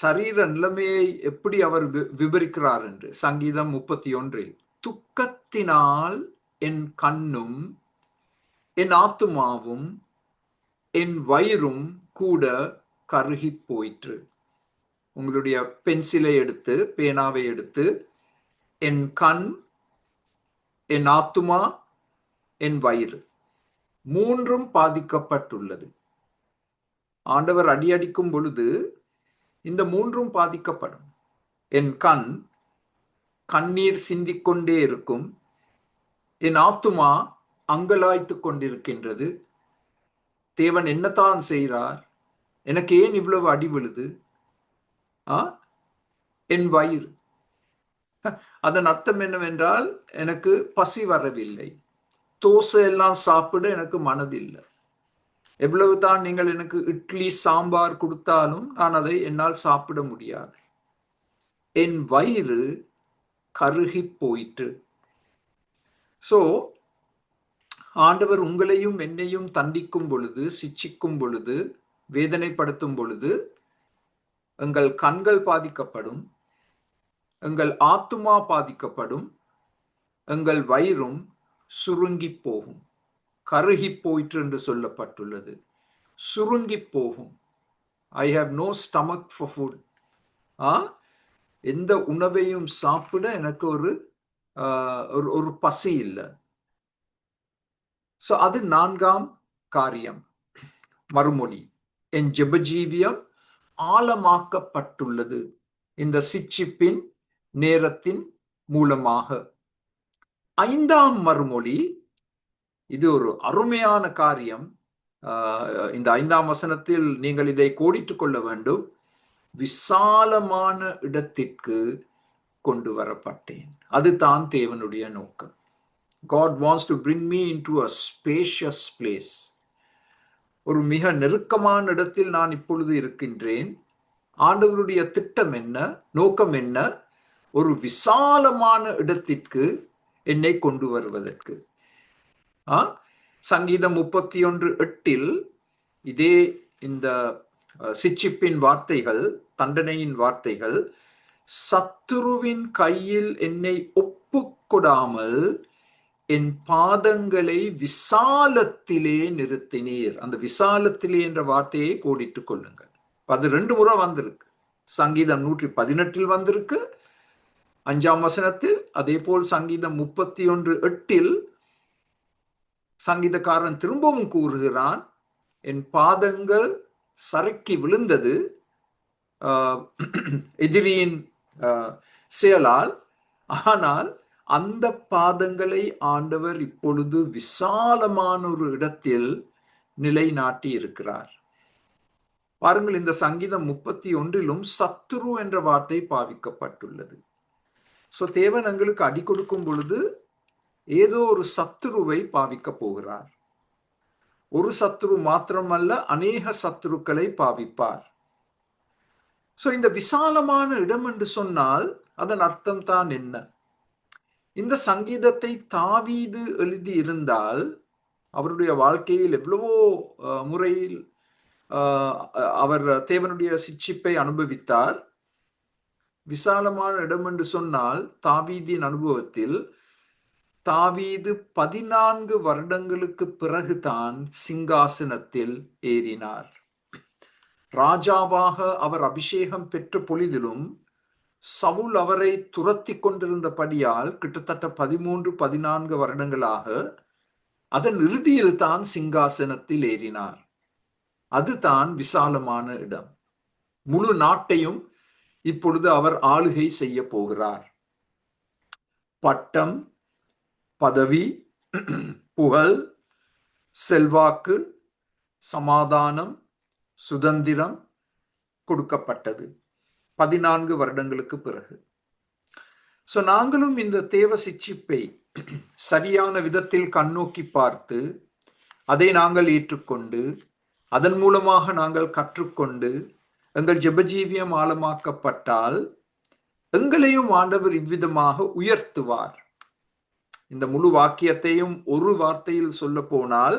A: சரீர நிலைமையை எப்படி அவர் விவரிக்கிறார் என்று. சங்கீதம் 31 துக்கத்தினால் என் கண்ணும் என் ஆத்துமாவும் என் வயிறும் கூட கருகி போயிற்று. உங்களுடைய பென்சிலை எடுத்து, பேனாவை எடுத்து, என் கண், என் ஆத்துமா, என் வயிறு மூன்றும் பாதிக்கப்பட்டுள்ளது. ஆண்டவர் அடியடிக்கும் பொழுது இந்த மூன்றும் பாதிக்கப்படும். என் கண் கண்ணீர் சிந்திக்கொண்டே இருக்கும். என் ஆத்துமா அங்கலாய்த்து கொண்டிருக்கின்றது. தேவன் என்னத்தான் செய்கிறார்? எனக்கு ஏன் இவ்வளவு அடி விழுது? என் வயிறு, அதன் அர்த்தம் என்னவென்றால், எனக்கு பசி வரவில்லை. தோசை எல்லாம் சாப்பிட எனக்கு மனதில்லை. எவ்வளவுதான் நீங்கள் எனக்கு இட்லி சாம்பார் கொடுத்தாலும் நான் அதை என்னால் சாப்பிட முடியாது. என் வயிறு கருகி போயிற்று. சோ ஆண்டவர் உங்களையும் என்னையும் தண்டிக்கும் பொழுது, சிட்சிக்கும் பொழுது, வேதனைப்படுத்தும் பொழுது எங்கள் கண்கள் பாதிக்கப்படும், எங்கள் ஆத்துமா பாதிக்கப்படும், எங்கள் வயிறும் சுருங்கி போகும். கருகி போயிற்று என்று சொல்லப்பட்டுள்ளது. சுருங்கி போகும். I have no stomach for food. எந்த உணவையும் சாப்பிட எனக்கு ஒரு பசி இல்லை. சோ அது 4ஆம் காரியம், மறுமொழி. என் ஜெபஜீவியம் ஆழமாக்கப்பட்டுள்ளது இந்த சிட்சிப்பின் நேரத்தின் மூலமாக. 5ஆம் மறுமொழி, இது ஒரு அருமையான காரியம். இந்த 5ஆம் வசனத்தில் நீங்கள் இதை கோடிட்டுக் கொள்ள வேண்டும். விசாலமான இடத்திற்கு கொண்டு வரப்பட்டேன். அதுதான் தேவனுடைய நோக்கம். God wants to bring me into a spacious place. ஒரு மிக நெருக்கமான இடத்தில் நான் இப்பொழுது இருக்கின்றேன். ஆண்டவருடைய திட்டம் என்ன, நோக்கம் என்ன? ஒரு விசாலமான இடத்திற்கு என்னை கொண்டு வருவதற்கு. சங்கீதம் 31:8 இதே இந்த சிட்சிப்பின் வார்த்தைகள், தண்டனையின் வார்த்தைகள், சத்துருவின் கையில் என்னை ஒப்புக்கொடாமல் என் பாதங்களை விசாலத்திலே நிறுத்தினீர். அந்த விசாலத்திலே என்ற வார்த்தையை கோடிட்டுக் கொள்ளுங்கள். அது 2 முறை வந்திருக்கு. சங்கீதம் 118 வந்திருக்கு 5ஆம் வசனத்தில். அதே போல் சங்கீதம் 31:8 சங்கீதக்காரன் திரும்பவும் கூறுகிறான், என் பாதங்கள் சறுக்கி விழுந்தது எதிரியின் செயலால். ஆனால் அந்த பாதங்களை ஆண்டவர் இப்பொழுது விசாலமான ஒரு இடத்தில் நிலைநாட்டி இருக்கிறார். பாருங்கள், இந்த சங்கீதம் 31 சத்துரு என்ற வார்த்தை பாவிக்கப்பட்டுள்ளது. சோ தேவன் எங்களுக்கு அடி கொடுக்கும் பொழுது ஏதோ ஒரு சத்துருவை பாவிக்க போகிறார். ஒரு சத்துரு மாத்திரமல்ல, அநேக சத்துருக்களை பாவிப்பார். சோ இந்த விசாலமான இடம் என்று சொன்னால் அதன் அர்த்தம் தான் என்ன? இந்த சங்கீதத்தை தாவீது எழுதி இருந்தால் அவருடைய வாழ்க்கையில் எவ்வளவோ முறையில் அவர் தேவனுடைய சிட்சிப்பை அனுபவித்தார். விசாலமான இடம் என்று சொன்னால் தாவீதின் அனுபவத்தில் தாவீது 14 வருடங்களுக்கு பிறகுதான் சிங்காசனத்தில் ஏறினார். ராஜாவாக அவர் அபிஷேகம் பெற்ற பொழுதிலும் சவுல் அவரை துரத்தி கொண்டிருந்தபடியால் கிட்டத்தட்ட 13-14 வருடங்களாக அதன் இறுதியில் தான் சிங்காசனத்தில் ஏறினார். அதுதான் விசாலமான இடம். முழு நாட்டையும் இப்பொழுது அவர் ஆளுகை செய்ய போகிறார். பட்டம், பதவி, புகழ், செல்வாக்கு, சமாதானம், சுதந்திரம் கொடுக்கப்பட்டது 14 வருடங்களுக்கு பிறகு. நாங்களும் இந்த தேவ சிட்சிப்பை சரியான விதத்தில் கண்ணோக்கி பார்த்து அதை நாங்கள் ஏற்றுக்கொண்டு அதன் மூலமாக நாங்கள் கற்றுக்கொண்டு எங்கள் ஜெபஜீவியம் ஆழமாக்கப்பட்டால் எங்களையும் ஆண்டவர் இவ்விதமாக உயர்த்துவார். இந்த முழு வாக்கியத்தையும் ஒரு வார்த்தையில் சொல்ல போனால்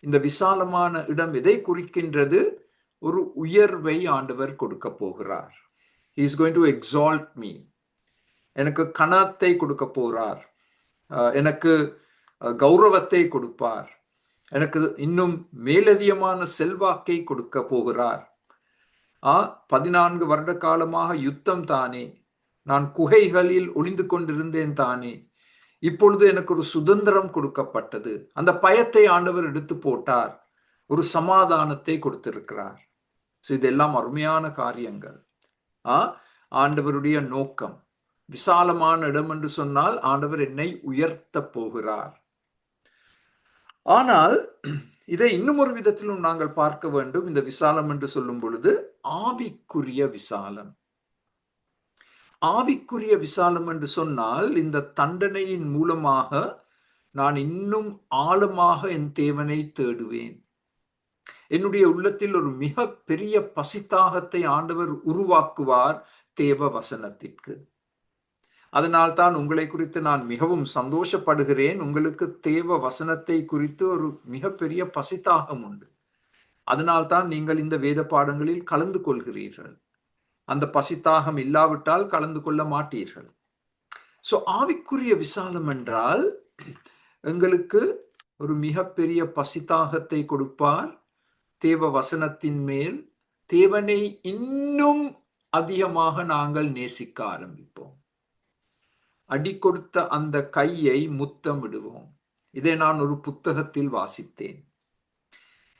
A: இந்த விசாலமான இடம் எதை குறிக்கின்றது? ஒரு உயர்வை ஆண்டவர் கொடுக்க போகிறார். He is going to exalt me. எனக்கு கனத்தை கொடுக்க போறார், எனக்கு கௌரவத்தை கொடுப்பார், எனக்கு இன்னும் மேலதிகமான செல்வாக்கை கொடுக்க போகிறார். 14 வருட காலமாக யுத்தம் தானே, நான் குகைகளில் ஒளிந்து கொண்டிருந்தேன் தானே, இப்பொழுது எனக்கு ஒரு சுதந்திரம் கொடுக்கப்பட்டது. அந்த பயத்தை ஆண்டவர் எடுத்து போட்டார், ஒரு சமாதானத்தை கொடுத்திருக்கிறார். இதெல்லாம் அருமையான காரியங்கள். ஆண்டவருடைய நோக்கம் விசாலமான இடம் என்று சொன்னால் ஆண்டவர் என்னை உயர்த்த போகிறார். ஆனால் இதை இன்னும் ஒரு விதத்திலும் நாங்கள் பார்க்க வேண்டும். இந்த விசாலம் என்று சொல்லும் பொழுது ஆவிக்குரிய விசாலம். ஆவிக்குரிய விசாலம் என்று சொன்னால் இந்த தண்டனையின் மூலமாக நான் இன்னும் ஆழமாக என் தேவனை தேடுவேன். என்னுடைய உள்ளத்தில் ஒரு மிக பெரிய பசித்தாகத்தை ஆண்டவர் உருவாக்குவார் தேவ வசனத்திற்கு. அதனால்தான் உங்களை குறித்து நான் மிகவும் சந்தோஷப்படுகிறேன். உங்களுக்கு தேவ வசனத்தை குறித்து ஒரு மிகப்பெரிய பசித்தாகம் உண்டு. அதனால்தான் நீங்கள் இந்த வேத பாடங்களில் கலந்து கொள்கிறீர்கள். அந்த பசித்தாகம் இல்லாவிட்டால் கலந்து கொள்ள மாட்டீர்கள். ஆவிக்குரிய விசாலம் என்றால் எங்களுக்கு ஒரு மிகப்பெரிய பசித்தாகத்தை கொடுப்பார். தேவ வசனத்தின் மேல் தேவனை இன்னும் அதிகமாக நாங்கள் நேசிக்க ஆரம்பிப்போம். அடி கொடுத்த அந்த கையை முத்தமிடுவோம். இதை நான் ஒரு புத்தகத்தில் வாசித்தேன்.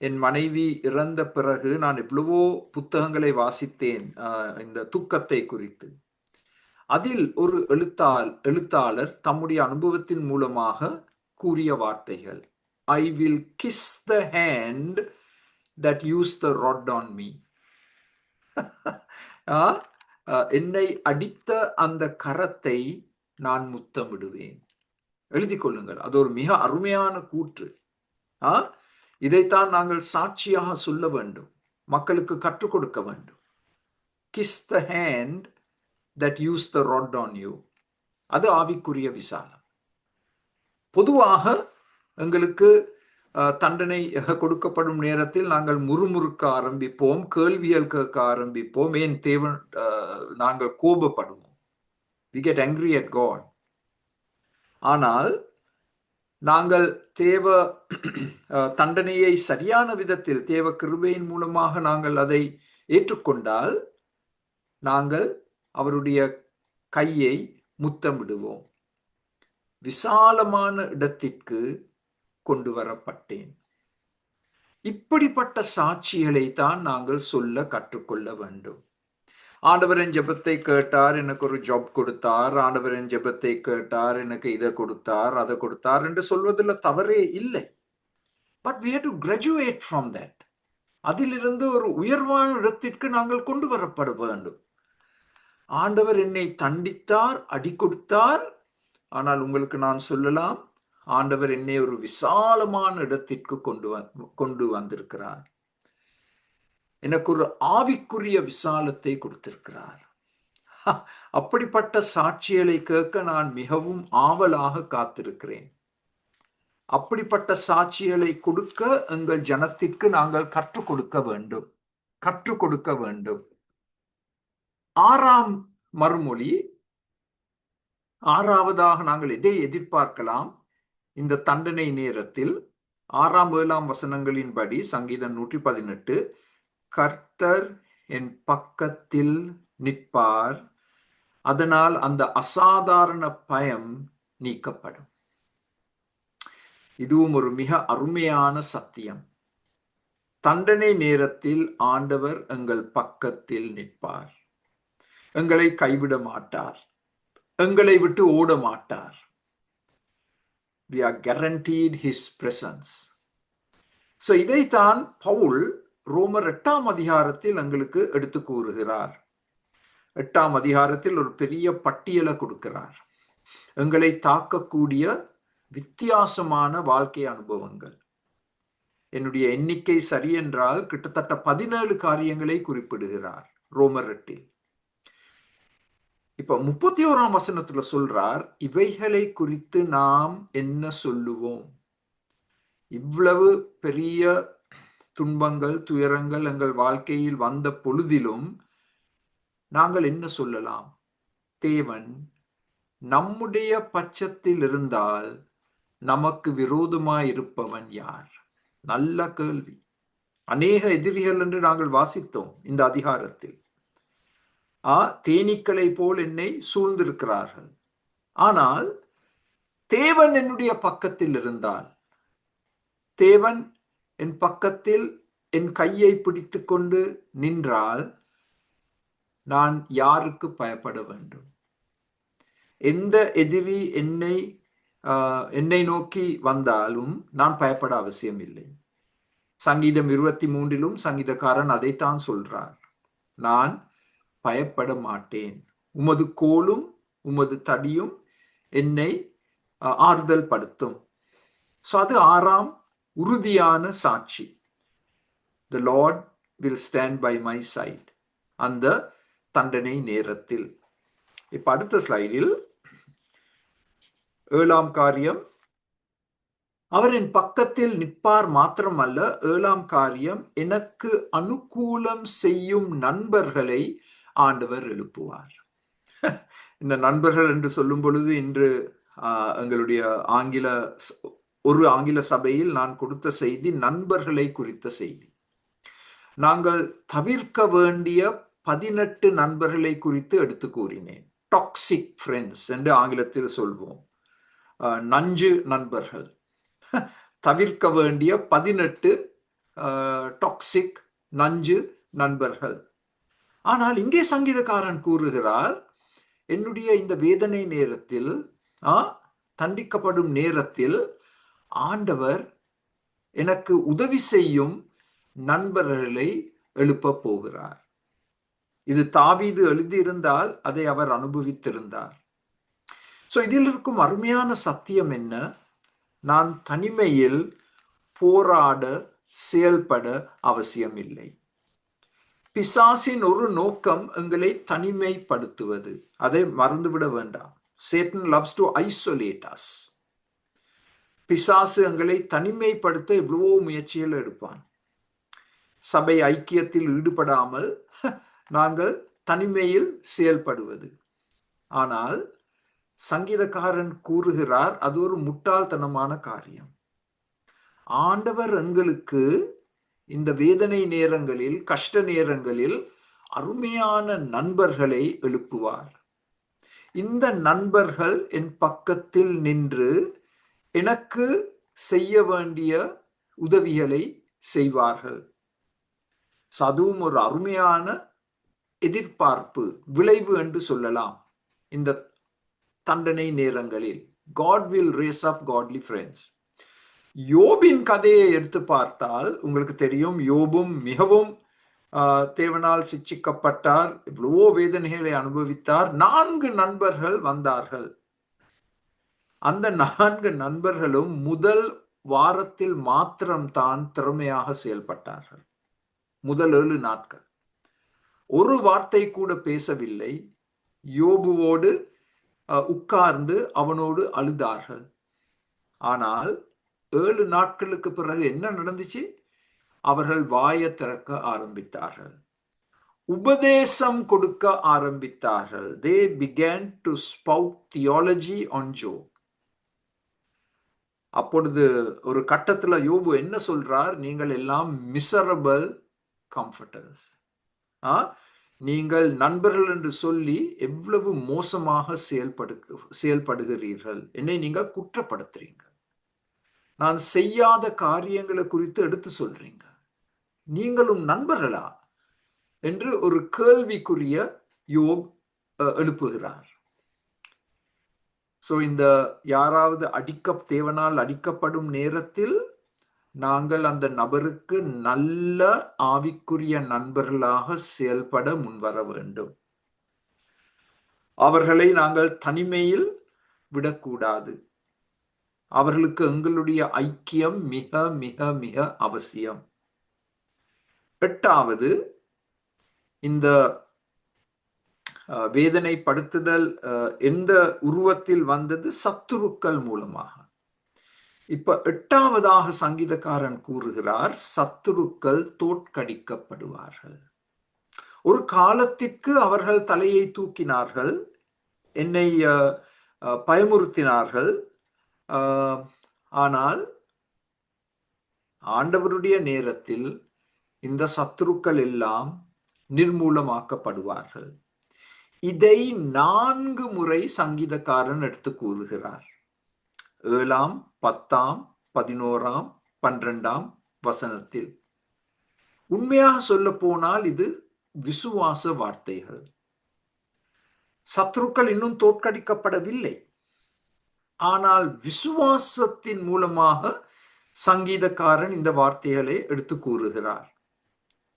A: என் மனைவி இறந்த பிறகு நான் எவ்வளவோ புத்தகங்களை வாசித்தேன் இந்த துக்கத்தை குறித்து. அதில் ஒரு எழுத்தாளர் தம்முடைய அனுபவத்தின் மூலமாக கூறிய வார்த்தைகள், I will kiss the hand that used the rod on me. என்னை அடித்த அந்த கரத்தை நான் முத்தமிடுவேன். எழுதி கொள்ளுங்கள். அது ஒரு மிக அருமையான கூற்று. இதைத்தான் நாங்கள் சாட்சியாக சொல்ல வேண்டும், மக்களுக்கு கற்றுக் கொடுக்க வேண்டும். Kiss the hand that used the rod on you. அது ஆவிக்குரிய விசாலம். பொதுவாக எங்களுக்கு தண்டனை கொடுக்கப்படும் நேரத்தில் நாங்கள் முறுமுறுக்க ஆரம்பிப்போம், கேள்விகள் கேட்க ஆரம்பிப்போம், ஏன் தேவன் நாங்கள் கோபப்படுவோம். We get angry at God. ஆனால் நாங்கள் தேவ தண்டனையை சரியான விதத்தில் தேவ கிருபையின் மூலமாக நாங்கள் அதை ஏற்றுக்கொண்டால் நாங்கள் அவருடைய கையை முத்தமிடுவோம். விசாலமான இடத்திற்கு கொண்டு வரப்பட்டேன். இப்படிப்பட்ட சாட்சிகளை தான் நாங்கள் சொல்ல கற்றுக்கொள்ள வேண்டும். ஆண்டவரின் ஜெபத்தை கேட்டார், எனக்கு ஒரு ஜாப் கொடுத்தார், ஆண்டவரின் ஜெபத்தை கேட்டார், எனக்கு இதை கொடுத்தார், அதை கொடுத்தார் என்று சொல்வதில் தவறே இல்லை. But we have to graduate from that. அதிலிருந்து ஒரு உயர்வான இடத்திற்கு நாங்கள் கொண்டு வரப்பட வேண்டும். ஆண்டவர் என்னை தண்டித்தார், அடி கொடுத்தார், ஆனால் உங்களுக்கு நான் சொல்லலாம், ஆண்டவர் என்னை ஒரு விசாலமான இடத்திற்கு கொண்டு வந்திருக்கிறார். எனக்கு ஒரு ஆவிக்குரிய விசாலத்தை கொடுத்திருக்கிறார். அப்படிப்பட்ட சாட்சிகளை கேட்க நான் மிகவும் ஆவலாக காத்திருக்கிறேன். அப்படிப்பட்ட சாட்சிகளை கொடுக்க எங்கள் ஜனத்திற்கு நாங்கள் கற்றுக் கொடுக்க வேண்டும். 6ஆம் மறுமொழி, 6வதாக நாங்கள் எதை எதிர்பார்க்கலாம் இந்த தண்டனை நேரத்தில்? 6ஆம் 7ஆம் வசனங்களின்படி சங்கீதம் 118, கர்த்தர் என் பக்கத்தில் நிற்பார், அதனால் அந்த அசாதாரண பயம் நீக்கப்படும். இதுவும் ஒரு மிக அருமையான சத்தியம். தண்டனை நேரத்தில் ஆண்டவர் எங்கள் பக்கத்தில் நிற்பார், எங்களை கைவிட மாட்டார், எங்களை விட்டு ஓட மாட்டார். We are guaranteed his presence. So இதைத்தான் பவுல் ரோமர் 8ஆம் அதிகாரத்தில் எங்களுக்கு எடுத்து கூறுகிறார். 8ஆம் அதிகாரத்தில் ஒரு பெரிய பட்டியலை கொடுக்கிறார். எங்களை தாக்கக்கூடிய வித்தியாசமான வாழ்க்கை அனுபவங்கள். என்னுடைய எண்ணிக்கை சரி என்றால் கிட்டத்தட்ட 17 காரியங்களை குறிப்பிடுகிறார் ரோமர் 8. இப்ப 31ஆம் வசனத்துல சொல்றார், இவைகளை குறித்து நாம் என்ன சொல்லுவோம்? இவ்வளவு பெரிய துன்பங்கள், துயரங்கள் எங்கள் வாழ்க்கையில் வந்த பொழுதிலும் நாங்கள் என்ன சொல்லலாம்? தேவன் நம்முடைய பட்சத்தில் இருந்தால் நமக்கு விரோதமாய் இருப்பவன் யார்? நல்ல கேள்வி. அநேக எதிரிகள் என்று நாங்கள் வாசித்தோம் இந்த அதிகாரத்தில். தேனீக்களை போல் என்னை சூழ்ந்திருக்கிறார்கள். ஆனால் தேவன் என்னுடைய பக்கத்தில் இருந்தால், தேவன் என் பக்கத்தில் என் கையை பிடித்து கொண்டு நின்றால் நான் யாருக்கு பயப்பட வேண்டும்? எந்த எதிரி என்னை நோக்கி வந்தாலும் நான் பயப்பட அவசியம் இல்லை. சங்கீதம் 23 சங்கீதக்காரன் அதைத்தான் சொல்றார், நான் பயப்பட மாட்டேன், உமது கோலும் உமது தடியும் என்னை ஆறுதல் படுத்தும். அது 6ஆம் உறுதியான சாட்சி. The Lord will stand by my side. அந்த தண்டனை நேரத்தில். இப்ப அடுத்த ஸ்லைடில் 7ஆம் காரியம், அவர் என் பக்கத்தில் நிற்பார் மாத்திரமல்ல, 7ஆம் காரியம், எனக்கு அனுகூலம் செய்யும் நண்பர்களை ஆண்டவர் எழுப்புவார். இந்த நண்பர்கள் என்று சொல்லும் பொழுது இன்று எங்களுடைய ஒரு ஆங்கில சபையில் நான் கொடுத்த செய்தி நண்பர்களை குறித்த செய்தி. நாங்கள் தவிர்க்க வேண்டிய 18 நண்பர்களை குறித்து எடுத்து கூறினேன். டாக்ஸிக் ஃப்ரெண்ட்ஸ் என்று ஆங்கிலத்தில் சொல்வோம். நஞ்சு நண்பர்கள். தவிர்க்க வேண்டிய 18 டாக்ஸிக் நஞ்சு நண்பர்கள். ஆனால் இங்கே சங்கீதக்காரன் கூறுகிறார், என்னுடைய இந்த வேதனை நேரத்தில், தண்டிக்கப்படும் நேரத்தில் ஆண்டவர் எனக்கு உதவி செய்யும் நண்பர்களை எழுப்ப போகிறார். இது தாவீது எழுதியிருந்தால் அதை அவர் அனுபவித்திருந்தார். இதில் இருக்கும் அருமையான சத்தியம் என்ன? நான் தனிமையில் போராட செயல்பட அவசியம் இல்லை. பிசாசின் ஒரு நோக்கம் எங்களை தனிமைப்படுத்துவது. அதை மறந்துவிட வேண்டாம். Satan loves to isolate us. பிசாசு எங்களை தனிமைப்படுத்த எவ்வளவோ முயற்சிகள் எடுப்பான். சபை ஐக்கியத்தில் ஈடுபடாமல் நாங்கள் தனிமையில் செயல்படுவது. ஆனால் சங்கீதக்காரன் கூறுகிறார், அது ஒரு முட்டாள்தனமான காரியம். ஆண்டவர் எங்களுக்கு இந்த வேதனை நேரங்களில், கஷ்ட நேரங்களில் அருமையான நண்பர்களை எழுப்புவார். இந்த நண்பர்கள் என் பக்கத்தில் நின்று எனக்கு செய்ய வேண்டிய உதவிகளை செய்வார்கள். அதுவும் ஒரு அருமையான எதிர்பார்ப்பு, விளைவு என்று சொல்லலாம். இந்த தண்டனை நேரங்களில் God will raise up godly friends. யோபின் கதையை எடுத்து பார்த்தால் உங்களுக்கு தெரியும், யோபும் மிகவும் தேவனால் சிட்சிக்கப்பட்டார், எவ்வளவோ வேதனைகளை அனுபவித்தார். 4 நண்பர்கள் வந்தார்கள். அந்த 4 நண்பர்களும் முதல் வாரத்தில் மாத்திரம்தான் திறமையாக செயல்பட்டார்கள். முதல் 7 நாட்கள் ஒரு வார்த்தை கூட பேசவில்லை. யோபுவோடு உட்கார்ந்து அவனோடு அழுதார்கள். ஆனால் 7 நாட்களுக்கு பிறகு என்ன நடந்துச்சு? அவர்கள் வாயை திறக்க ஆரம்பித்தார்கள், உபதேசம் கொடுக்க ஆரம்பித்தார்கள். They began to spout theology on Job. அப்பொழுது ஒரு கட்டத்துல யோபு என்ன சொல்றார்? நீங்கள் எல்லாம் மிசரபிள் கம்ஃபர்டர்ஸ். நீங்கள் நண்பர்கள் என்று சொல்லி எவ்வளவு மோசமாக செயல்படுகிறீர்கள், என்னை நீங்க குற்றப்படுத்துறீங்க, நான் செய்யாத காரியங்களை குறித்து எடுத்து சொல்றீங்க, நீங்களும் நண்பர்களா என்று ஒரு கேள்விக்குரிய யோப் எழுப்புகிறார். சோ இந்த யாராவது தேவனால் அடிக்கப்படும் நேரத்தில் நாங்கள் அந்த நபருக்கு நல்ல ஆவிக்குரிய நண்பர்களாக செயல்பட முன்வர வேண்டும். அவர்களை நாங்கள் தனிமையில் விடக்கூடாது. அவர்களுக்கு எங்களுடைய ஐக்கியம் மிக மிக மிக அவசியம். 8வது, இந்த வேதனைப்படுத்துதல் எந்த உருவத்தில் வந்தது? சத்துருக்கள் மூலமாக. இப்ப 8வதாக சங்கீதக்காரன் கூறுகிறார், சத்துருக்கள் தோற்கடிக்கப்படுவார்கள். ஒரு காலத்திற்கு அவர்கள் தலையை தூக்கினார்கள், என்னை பயமுறுத்தினார்கள். ஆனால் ஆண்டவருடைய நேரத்தில் இந்த சத்துருக்கள் எல்லாம் நிர்மூலமாக்கப்படுவார்கள். இதை 4 முறை சங்கீதக்காரன் எடுத்து கூறுகிறார். 7, 10, 11, 12 வசனத்தில். உண்மையாக சொல்ல போனால் இது விசுவாச வார்த்தைகள். சத்துருக்கள் இன்னும் தோற்கடிக்கப்படவில்லை. ஆனால் விசுவாசத்தின் மூலமாக சங்கீதக்காரன் இந்த வார்த்தைகளை எடுத்து கூறுகிறார்.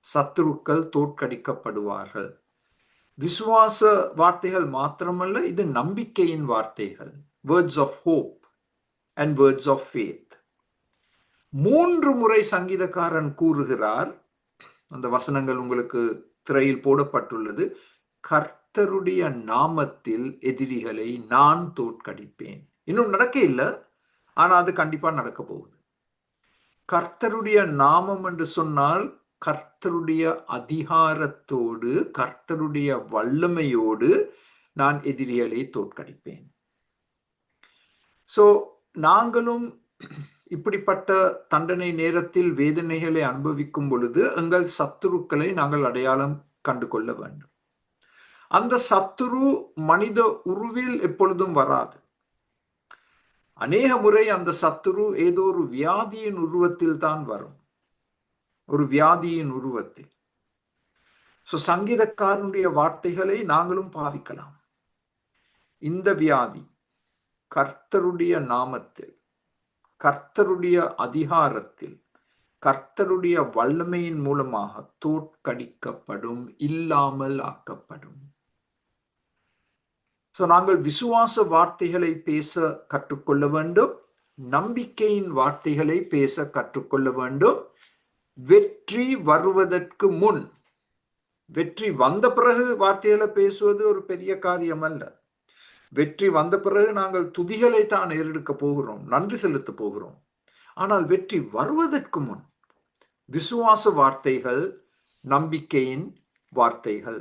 A: சத்துருக்கள் தோற்கடிக்கப்படுவார்கள். விசுவாச வார்த்தைகள் மாத்திரமல்ல, இது நம்பிக்கையின் வார்த்தைகள். Words of hope and words of faith. 3 முறை சங்கீதக்காரன் கூறுகிறார். அந்த வசனங்கள் உங்களுக்கு திரையில் போடப்பட்டுள்ளது. கர்த்தருடைய நாமத்தில் எதிரிகளை நான் தோற்கடிப்பேன். இன்னும் நடக்க இல்லை, ஆனா அது கண்டிப்பா நடக்க போகுது. கர்த்தருடைய நாமம் என்று சொன்னால் கர்த்தருடைய அதிகாரத்தோடு, கர்த்தருடைய வல்லமையோடு நான் எதிரிகளை தோற்கடிப்பேன். சோ நாங்களும் இப்படிப்பட்ட தண்டனை நேரத்தில் வேதனைகளை அனுபவிக்கும் பொழுது எங்கள் சத்துருக்களை நாங்கள் அடையாளம் கண்டு கொள்ள வேண்டும். அந்த சத்துரு மனித உருவில் எப்பொழுதும் வராது. அநேக முறை அந்த சத்துரு ஏதோ ஒரு வியாதியின் உருவத்தில் தான் வரும், ஒரு வியாதியின் உருவத்தில். சோ சங்கீதக்காரனுடைய வார்த்தைகளை நாங்களும் பாவிக்கலாம். இந்த வியாதி கர்த்தருடைய நாமத்தில், கர்த்தருடைய அதிகாரத்தில், கர்த்தருடைய வல்லமையின் மூலமாக தோற்கடிக்கப்படும், இல்லாமல் ஆக்கப்படும். நாங்கள் விசுவாச வார்த்தைகளை பேச கற்றுக்கொள்ள வேண்டும், நம்பிக்கையின் வார்த்தைகளை பேச கற்றுக்கொள்ள வேண்டும். வெற்றி வருவதற்கு முன், வெற்றி வந்த பிறகு வார்த்தைகளை பேசுவது ஒரு பெரிய காரியம் அல்ல. வெற்றி வந்த பிறகு நாங்கள் துதிகளை தான் ஏறெடுக்க போகிறோம், நன்றி செலுத்த போகிறோம். ஆனால் வெற்றி வருவதற்கு முன் விசுவாச வார்த்தைகள், நம்பிக்கையின் வார்த்தைகள்.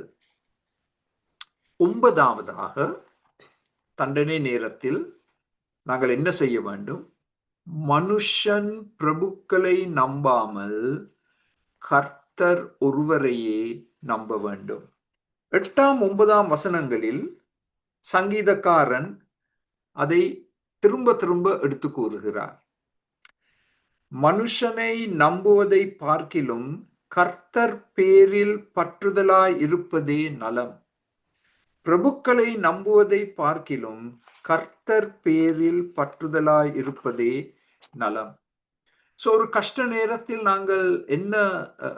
A: 9வதாக தண்டனை நேரத்தில் நாங்கள் என்ன செய்ய வேண்டும்? மனுஷன் பிரபுக்களை நம்பாமல் கர்த்தர் ஒருவரையே நம்ப வேண்டும். 8, 9 வசனங்களில் சங்கீதக்காரன் அதை திரும்ப திரும்ப எடுத்து கூறுகிறார். மனுஷனை நம்புவதை பார்க்கிலும் கர்த்தர் பேரில் பற்றுதலாய் இருப்பதே நலம். பிரபுக்களை நம்புவதை பார்க்கிலும் கர்த்தர் பேரில் பற்றுதலாய் இருப்பதே நலம். சோ ஒரு கஷ்ட நேரத்தில் நாங்கள் என்ன,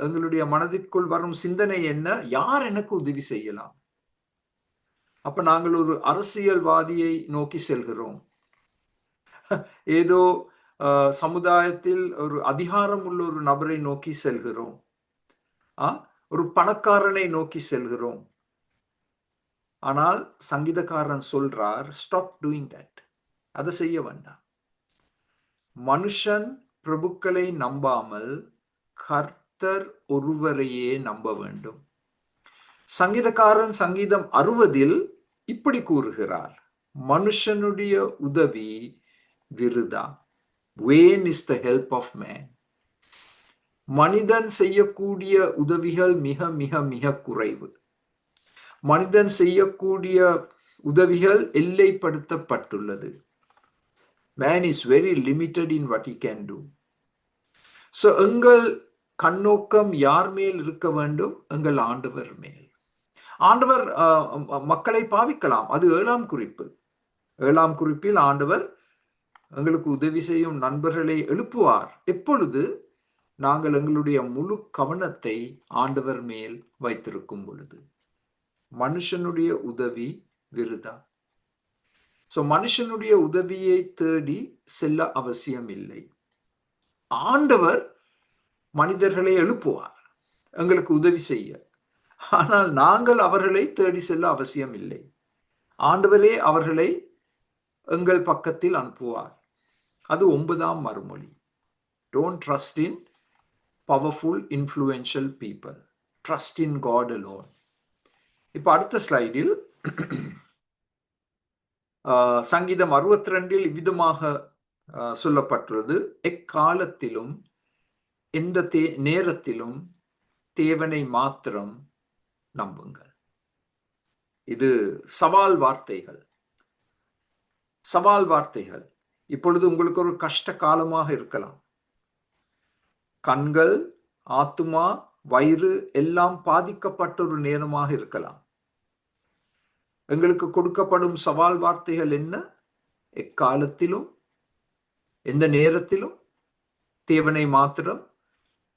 A: எங்களுடைய மனதிற்குள் வரும் சிந்தனை என்ன? யார் எனக்கு உதவி செய்யலாம்? அப்ப நாங்கள் ஒரு அரசியல்வாதியை நோக்கி செல்கிறோம். ஏதோ சமுதாயத்தில் ஒரு அதிகாரம் உள்ள ஒரு நபரை நோக்கி செல்கிறோம். ஒரு பணக்காரனை நோக்கி செல்கிறோம். ஆனால் சங்கீதக்காரன் சொல்றார், ஸ்டாப் டூயிங் தட். அதை செய்ய வேண்டாம். மனுஷன் பிரபுக்களை நம்பாமல் கர்த்தர் ஒருவரையே நம்ப வேண்டும். சங்கீதக்காரன் சங்கீதம் 60 இப்படி கூறுகிறார், மனுஷனுடைய உதவி விருதா. Vain is the help of man. மனிதன் செய்யக்கூடிய உதவிகள் மிக மிக மிக குறைவு. மனிதன் செய்யக்கூடிய உதவிகள் எல்லைப்படுத்தப்பட்டுள்ளது. Man is very limited in what he can do. So எங்கள் கண்ணோக்கம் யார் மேல் இருக்க வேண்டும்? எங்கள் ஆண்டவர் மேல். ஆண்டவர் மக்களை பாவிக்கலாம். அது 7ஆம் குறிப்பு. 7ஆம் குறிப்பில் ஆண்டவர் எங்களுக்கு உதவி செய்யும் நண்பர்களை எழுப்புவார். எப்பொழுது? நாங்கள் எங்களுடைய முழு கவனத்தை ஆண்டவர் மேல் வைத்திருக்கும் பொழுது. மனுஷனுடைய உதவி விருதா. சோ மனுஷனுடைய உதவியை தேடி செல்ல அவசியம் இல்லை. ஆண்டவர் மனிதர்களை எழுப்புவார் எங்களுக்கு உதவி செய்ய. ஆனால் நாங்கள் அவர்களை தேடி செல்ல அவசியம் இல்லை. ஆண்டவரே அவர்களை எங்கள் பக்கத்தில் அனுப்புவார். அது 9ஆம் மறுமொழி. Don't trust in powerful influential people. Trust in God alone. இப்ப அடுத்த ஸ்லைடில் சங்கீதம் 62 இவ்விதமாக சொல்லப்பட்டுள்ளது, எக்காலத்திலும் எந்த நேரத்திலும் தேவனை மாத்திரம் நம்புங்கள். இது சவால் வார்த்தைகள். சவால் வார்த்தைகள். இப்பொழுது உங்களுக்கு ஒரு கஷ்ட காலமாக இருக்கலாம். கண்கள், ஆத்துமா, வயிறு எல்லாம் பாதிக்கப்பட்ட ஒரு நேரமாக இருக்கலாம். எங்களுக்கு கொடுக்கப்படும் சவால் வார்த்தைகள் என்ன? எக்காலத்திலும் எந்த நேரத்திலும் தேவனை மாத்திரம்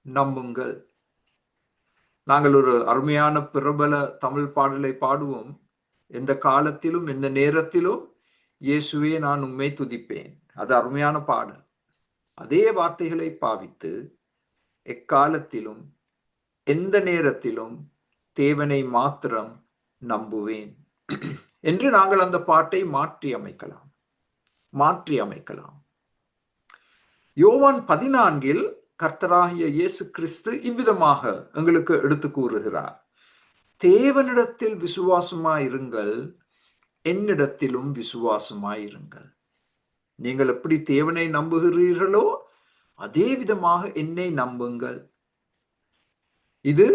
A: நம்புங்கள். நாங்கள் ஒரு அருமையான பிரபல தமிழ் பாடலை பாடுவோம். எந்த காலத்திலும் எந்த நேரத்திலும் இயேசுவே நான் உம்மை துதிப்பேன். அது அருமையான பாடல். அதே வார்த்தைகளை பாவித்து எக்காலத்திலும் எந்த நேரத்திலும் தேவனை மாத்திரம் நம்புவேன் என்று நாங்கள் அந்த பாட்டை மாற்றி அமைக்கலாம். யோவான் 14 கர்த்தராகிய இயேசு கிறிஸ்து இவ்விதமாக எங்களுக்கு எடுத்து கூறுகிறார், தேவனிடத்தில் விசுவாசமாயிருங்கள், என்னிடத்திலும் விசுவாசமாயிருங்கள். நீங்கள் எப்படி தேவனை நம்புகிறீர்களோ அதே விதமாக என்னை நம்புங்கள். இது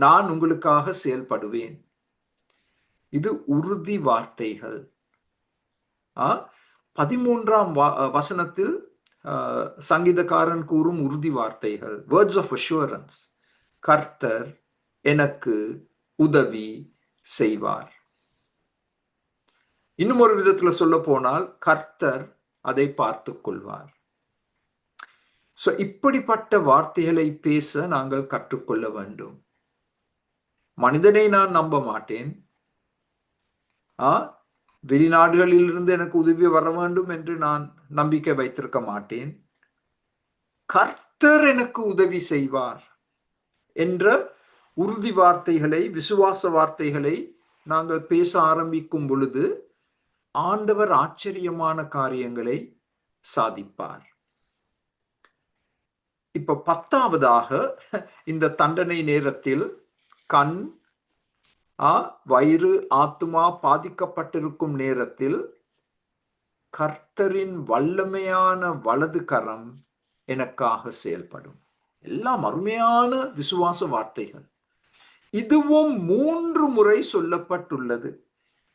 A: நான் உங்களுக்காக செயல்படுவேன். இது உறுதி வார்த்தைகள். 13ஆம் வசனத்தில் சங்கீதக்காரன் கூறும் உறுதி வார்த்தைகள், வேர்ட்ஸ் ஆஃப் அஷூரன்ஸ். கர்த்தர் எனக்கு உதவி செய்வார். இன்னும் ஒரு விதத்துல சொல்ல போனால் கர்த்தர் அதை பார்த்துக் கொள்வார். சோ இப்படிப்பட்ட வார்த்தைகளை பேச நாங்கள் கற்றுக்கொள்ள வேண்டும். மனிதனை நான் நம்ப மாட்டேன். வெளிநாடுகளில் இருந்து எனக்கு உதவி வர வேண்டும் என்று நான் நம்பிக்கை வைத்திருக்க மாட்டேன். கர்த்தர் எனக்கு உதவி செய்வார் என்ற உறுதி வார்த்தைகளை, விசுவாச வார்த்தைகளை நாங்கள் பேச ஆரம்பிக்கும் பொழுது ஆண்டவர் ஆச்சரியமான காரியங்களை சாதிப்பார். இப்ப 10ஆவதாக இந்த தண்டனை நேரத்தில் கண், வயிறு, ஆத்துமா பாதிக்கப்பட்டிருக்கும் நேரத்தில் கர்த்தரின் வல்லமையான வலது கரம் எனக்காக செயல்படும். எல்லாம் அருமையான விசுவாச வார்த்தைகள். இதுவும் 3 முறை சொல்லப்பட்டுள்ளது.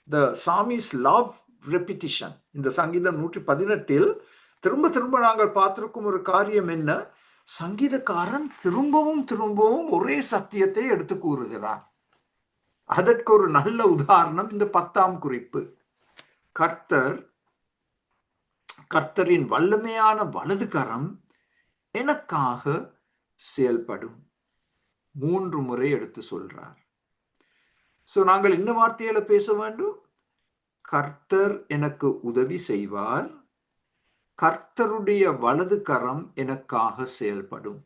A: The psalmist love repetition. இந்த சங்கீதம் 118 திரும்ப திரும்ப நாங்கள் பார்த்திருக்கும் ஒரு காரியம் என்ன? சங்கீதக்காரன் திரும்பவும் திரும்பவும் ஒரே சத்தியத்தை எடுத்து கூறுகிறார். அதற்கு ஒரு நல்ல உதாரணம் இந்த 10ஆம் குறிப்பு. கர்த்தரின் வல்லமையான வலது கரம் எனக்காக செயல்படும். 3 முறை எடுத்து சொல்றார். சோ நாங்கள் என்ன வார்த்தையில பேச வேண்டும்? கர்த்தர் எனக்கு உதவி செய்வார், கர்த்தருடைய வலது கரம் எனக்காக செயல்படும்.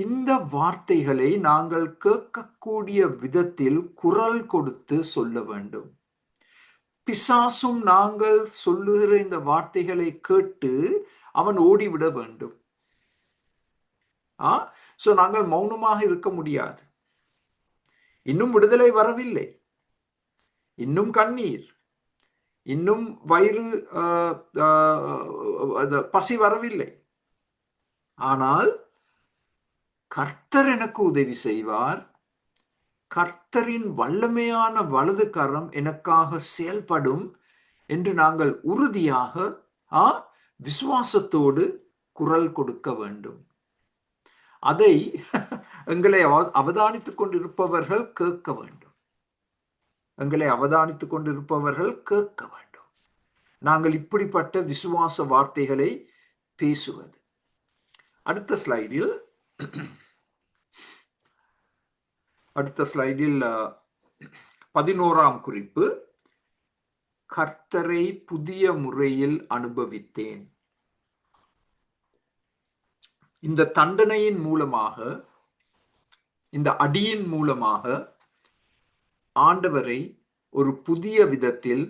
A: இந்த வார்த்தைகளை நாங்கள் கேட்கக்கூடிய விதத்தில் குரல் கொடுத்து சொல்ல வேண்டும். பிசாசும் நாங்கள் சொல்லுகிற இந்த வார்த்தைகளை கேட்டு அவன் ஓடிவிட வேண்டும். சோ நாங்கள் மௌனமாக இருக்க முடியாது. இன்னும் விடுதலை வரவில்லை, இன்னும் கண்ணீர், இன்னும் வயிறு பசி வரவில்லை. ஆனால் கர்த்தர் எனக்கு உதவி செய்வார், கர்த்தரின் வல்லமையான வலது கரம் எனக்காக செயல்படும் என்று நாங்கள் உறுதியாக விசுவாசத்தோடு குரல் கொடுக்க வேண்டும். அதை எங்களை அவதானித்துக் கொண்டிருப்பவர்கள் கேட்க வேண்டும். எங்களை அவதானித்துக் கொண்டிருப்பவர்கள் கேட்க வேண்டும். நாங்கள் இப்படிப்பட்ட விசுவாச வார்த்தைகளை பேசுவது. அடுத்த ஸ்லைடில் 11ஆம் குறிப்பு, கர்த்தரை புதிய முறையில் அனுபவித்தேன். இந்த தண்டனையின் மூலமாக, இந்த அடியின் மூலமாக ஆண்டவரை ஒரு புதிய விதத்தில்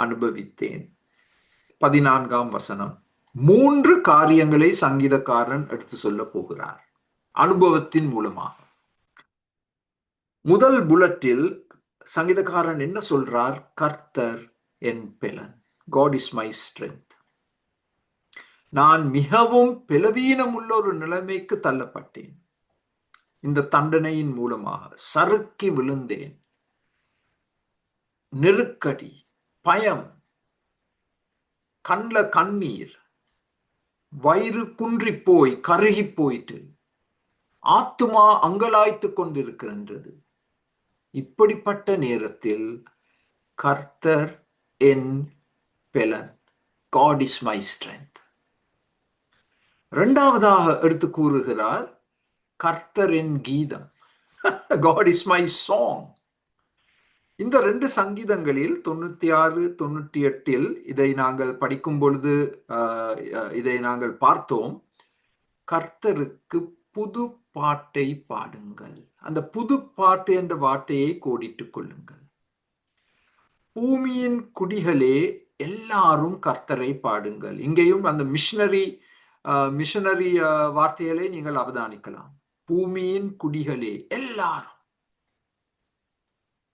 A: அனுபவித்தேன். 14ஆம் வசனம். 3 காரியங்களை சங்கீதக்காரன் எடுத்து சொல்ல போகிறார் அனுபவத்தின் மூலமாக. முதல் புல்லட்டில் சங்கீதக்காரன் என்ன சொல்றார்? கர்த்தர் என் பெலன், காட் இஸ் மை ஸ்ட்ரென்த். நான் மிகவும் பலவீனம் உள்ள ஒரு நிலைமைக்கு தள்ளப்பட்டேன். இந்த தண்டனையின் மூலமாக சறுக்கி விழுந்தேன். நெருக்கடி, பயம், கண்ல கண்ணீர், வயிறு குன்றி போய் கருகி போயிட்டு ஆத்துமா அங்கலாய்த்து கொண்டிருக்கின்றது. இப்படிப்பட்ட நேரத்தில் கர்த்தர் என் பெலன், God is my strength. இரண்டாவதாக எடுத்து கூறுகிறார், கர்த்தரின் கீதம், God is my song. இந்த 2 சங்கீதங்களில் 96, 98 இதை நாங்கள் படிக்கும் பொழுது இதை நாங்கள் பார்த்தோம். கர்த்தருக்கு புது பாட்டை பாடுங்கள். அந்த புது பாட்டு என்ற வார்த்தையை கோடிட்டுக் கொள்ளுங்கள். பூமியின் குடிகளே எல்லாரும் கர்த்தரை பாடுங்கள். இங்கேயும் அந்த மிஷனரி வார்த்தைகளை நீங்கள் அவதானிக்கலாம். பூமியின் குடிகளே எல்லாரும்.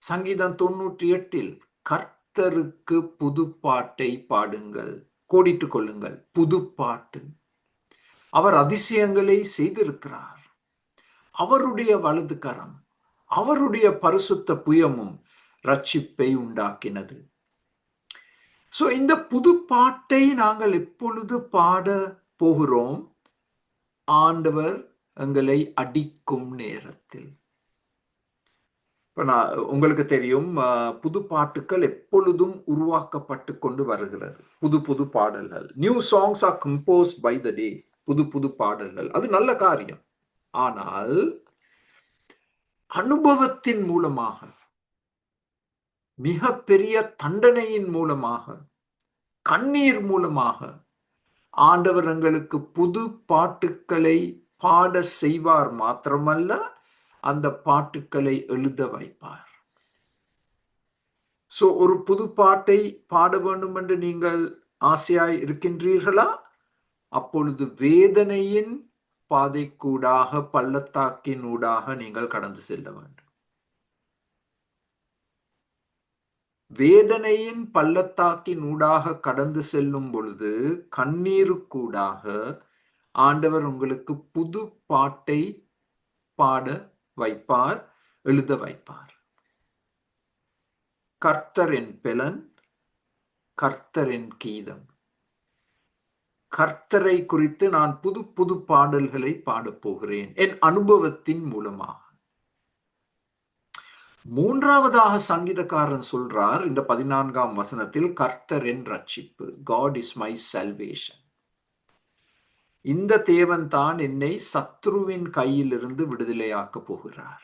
A: சங்கீதம் 98 கர்த்தருக்கு புது பாட்டை பாடுங்கள், கோடிட்டுக் கொள்ளுங்கள். புது பாட்டு. அவர் அதிசயங்களை செய்திருக்கிறார். அவருடைய வலது கரம், அவருடைய பரிசுத்த புயமும் ரட்சிப்பை உண்டாக்கினது. சோ இந்த புது பாட்டை நாங்கள் எப்பொழுது பாட போகிறோம்? ஆண்டவர் எங்களை அடிக்கும் நேரத்தில். உங்களுக்கு தெரியும், புது பாட்டுக்கள் எப்பொழுதும் உருவாக்கப்பட்டு கொண்டு வருகிறது. புது புது பாடல்கள், new songs are composed by the day. புது புது பாடல்கள், அது நல்ல காரியம். ஆனால் அனுபவத்தின் மூலமாக, மிக பெரிய தண்டனையின் மூலமாக, கண்ணீர் மூலமாக ஆண்டவர் எங்களுக்கு புது பாட்டுக்களை பாட செய்வார். மாத்திரமல்ல, அந்த பாட்டுக்களை எழுத வைப்பார். சோ ஒரு புது பாட்டை பாட வேண்டும் என்று நீங்கள் ஆசையாய் இருக்கின்றீர்களா? அப்பொழுது வேதனையின் பாதைக்கூடாக, பள்ளத்தாக்கின் ஊடாக நீங்கள் கடந்து செல்ல வேண்டும். வேதனையின் பள்ளத்தாக்கின் ஊடாக கடந்து செல்லும் பொழுது கண்ணீருக்கூடாக ஆண்டவர் உங்களுக்கு புது பாட்டை பாட வைப்பார், எழுத வைப்பார். கர்த்தரின் பெலன், கர்த்தரின் கீதம். கர்த்தரை குறித்து நான் புது புது பாடல்களை பாடப் போகிறேன் என் அனுபவத்தின் மூலமாக. மூன்றாவதாக சங்கீதக்காரன் சொல்றார் இந்த 14ஆம் வசனத்தில், கர்த்தரின் ரட்சிப்பு, God is my salvation. இந்த தேவன் தான் என்னை சத்ருவின் கையிலிருந்து விடுதலையாக்க போகிறார்.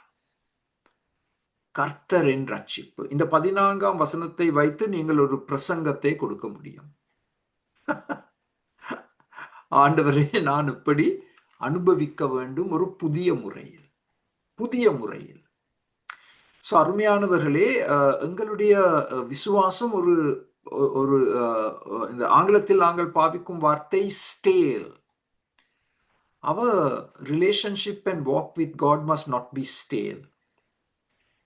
A: கர்த்தரின் ரட்சிப்பு. இந்த 14ஆம் வசனத்தை வைத்து நீங்கள் ஒரு பிரசங்கத்தை கொடுக்க முடியும். ஆண்டவரே, நான் இப்படி அனுபவிக்க வேண்டும் ஒரு புதிய முறையில். ஸோ அருமையானவர்களே, எங்களுடைய விசுவாசம் ஒரு ஒரு இந்த ஆங்கிலத்தில் நாங்கள் பாவிக்கும் வார்த்தை stale. Our relationship and walk with God must not be stale.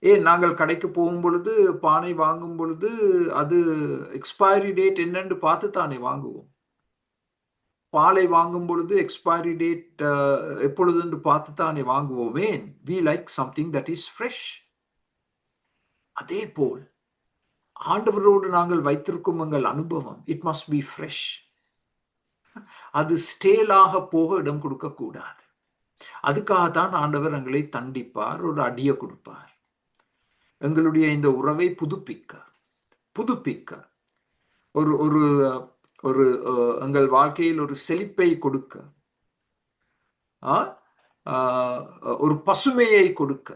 A: ஏன் நாங்கள் கடைக்கு போகும் பொழுது, பானை வாங்கும் பொழுது, அது எக்ஸ்பைரி டேட் என்னன்னு பார்த்து தானே வாங்குவோம். பாலை வாங்கும் பொழுது எக்ஸ்பைரி டேட் எப்பொழுது பார்த்து தானே வாங்குவோமே. We like something that is fresh. அதே போல் ஆண்டவரோடு நாங்கள் வைத்திருக்கும் எங்கள் அனுபவம், இட் மஸ்ட் பி ஃப்ரெஷ். அது ஸ்டேலாக போக இடம் கொடுக்க கூடாது. அதுக்காகத்தான் ஆண்டவர் எங்களை தண்டிப்பார், ஒரு அடியை கொடுப்பார். எங்களுடைய இந்த உறவை புதுப்பிக்க ஒரு ஒரு ஒரு எங்கள் வாழ்க்கையில் ஒரு செழிப்பை கொடுக்க, ஒரு பசுமையை கொடுக்க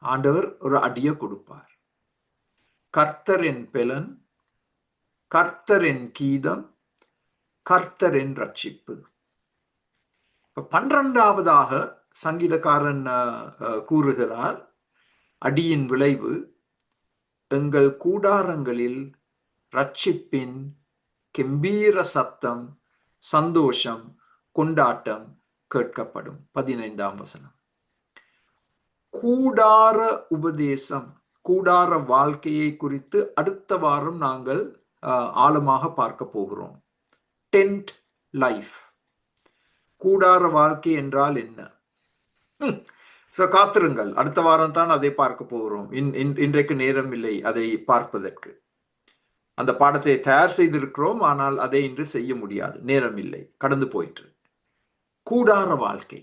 A: ஆண்டவர் ஒரு அடியை கொடுப்பார். கர்த்தர் என் பெலன், கர்த்தர் என் கீதம், கர்த்தர் என் ரட்சிப்பு. 12ஆவதாக சங்கீதக்காரன் கூறுகிறார், அடியின் விளைவு எங்கள் கூடாரங்களில் ரட்சிப்பின் கெம்பீர சத்தம், சந்தோஷம், கொண்டாட்டம் கேட்கப்படும். 15ஆம் வசனம். கூடார உபதேசம், கூடார வாழ்க்கையை குறித்து அடுத்த வாரம் நாங்கள் ஆழமாக பார்க்க போகிறோம். டென்ட் லைஃப், கூடார வாழ்க்கை என்றால் என்ன? காத்திருங்கள், அடுத்த வாரம் தான் அதை பார்க்க போகிறோம். இன்றைக்கு நேரம் இல்லை அதை பார்ப்பதற்கு. அந்த பாடத்தை தயார் செய்திருக்கிறோம், ஆனால் அதை இன்று செய்ய முடியாது, நேரம் இல்லை, கடந்து போயிற்று. கூடார வாழ்க்கை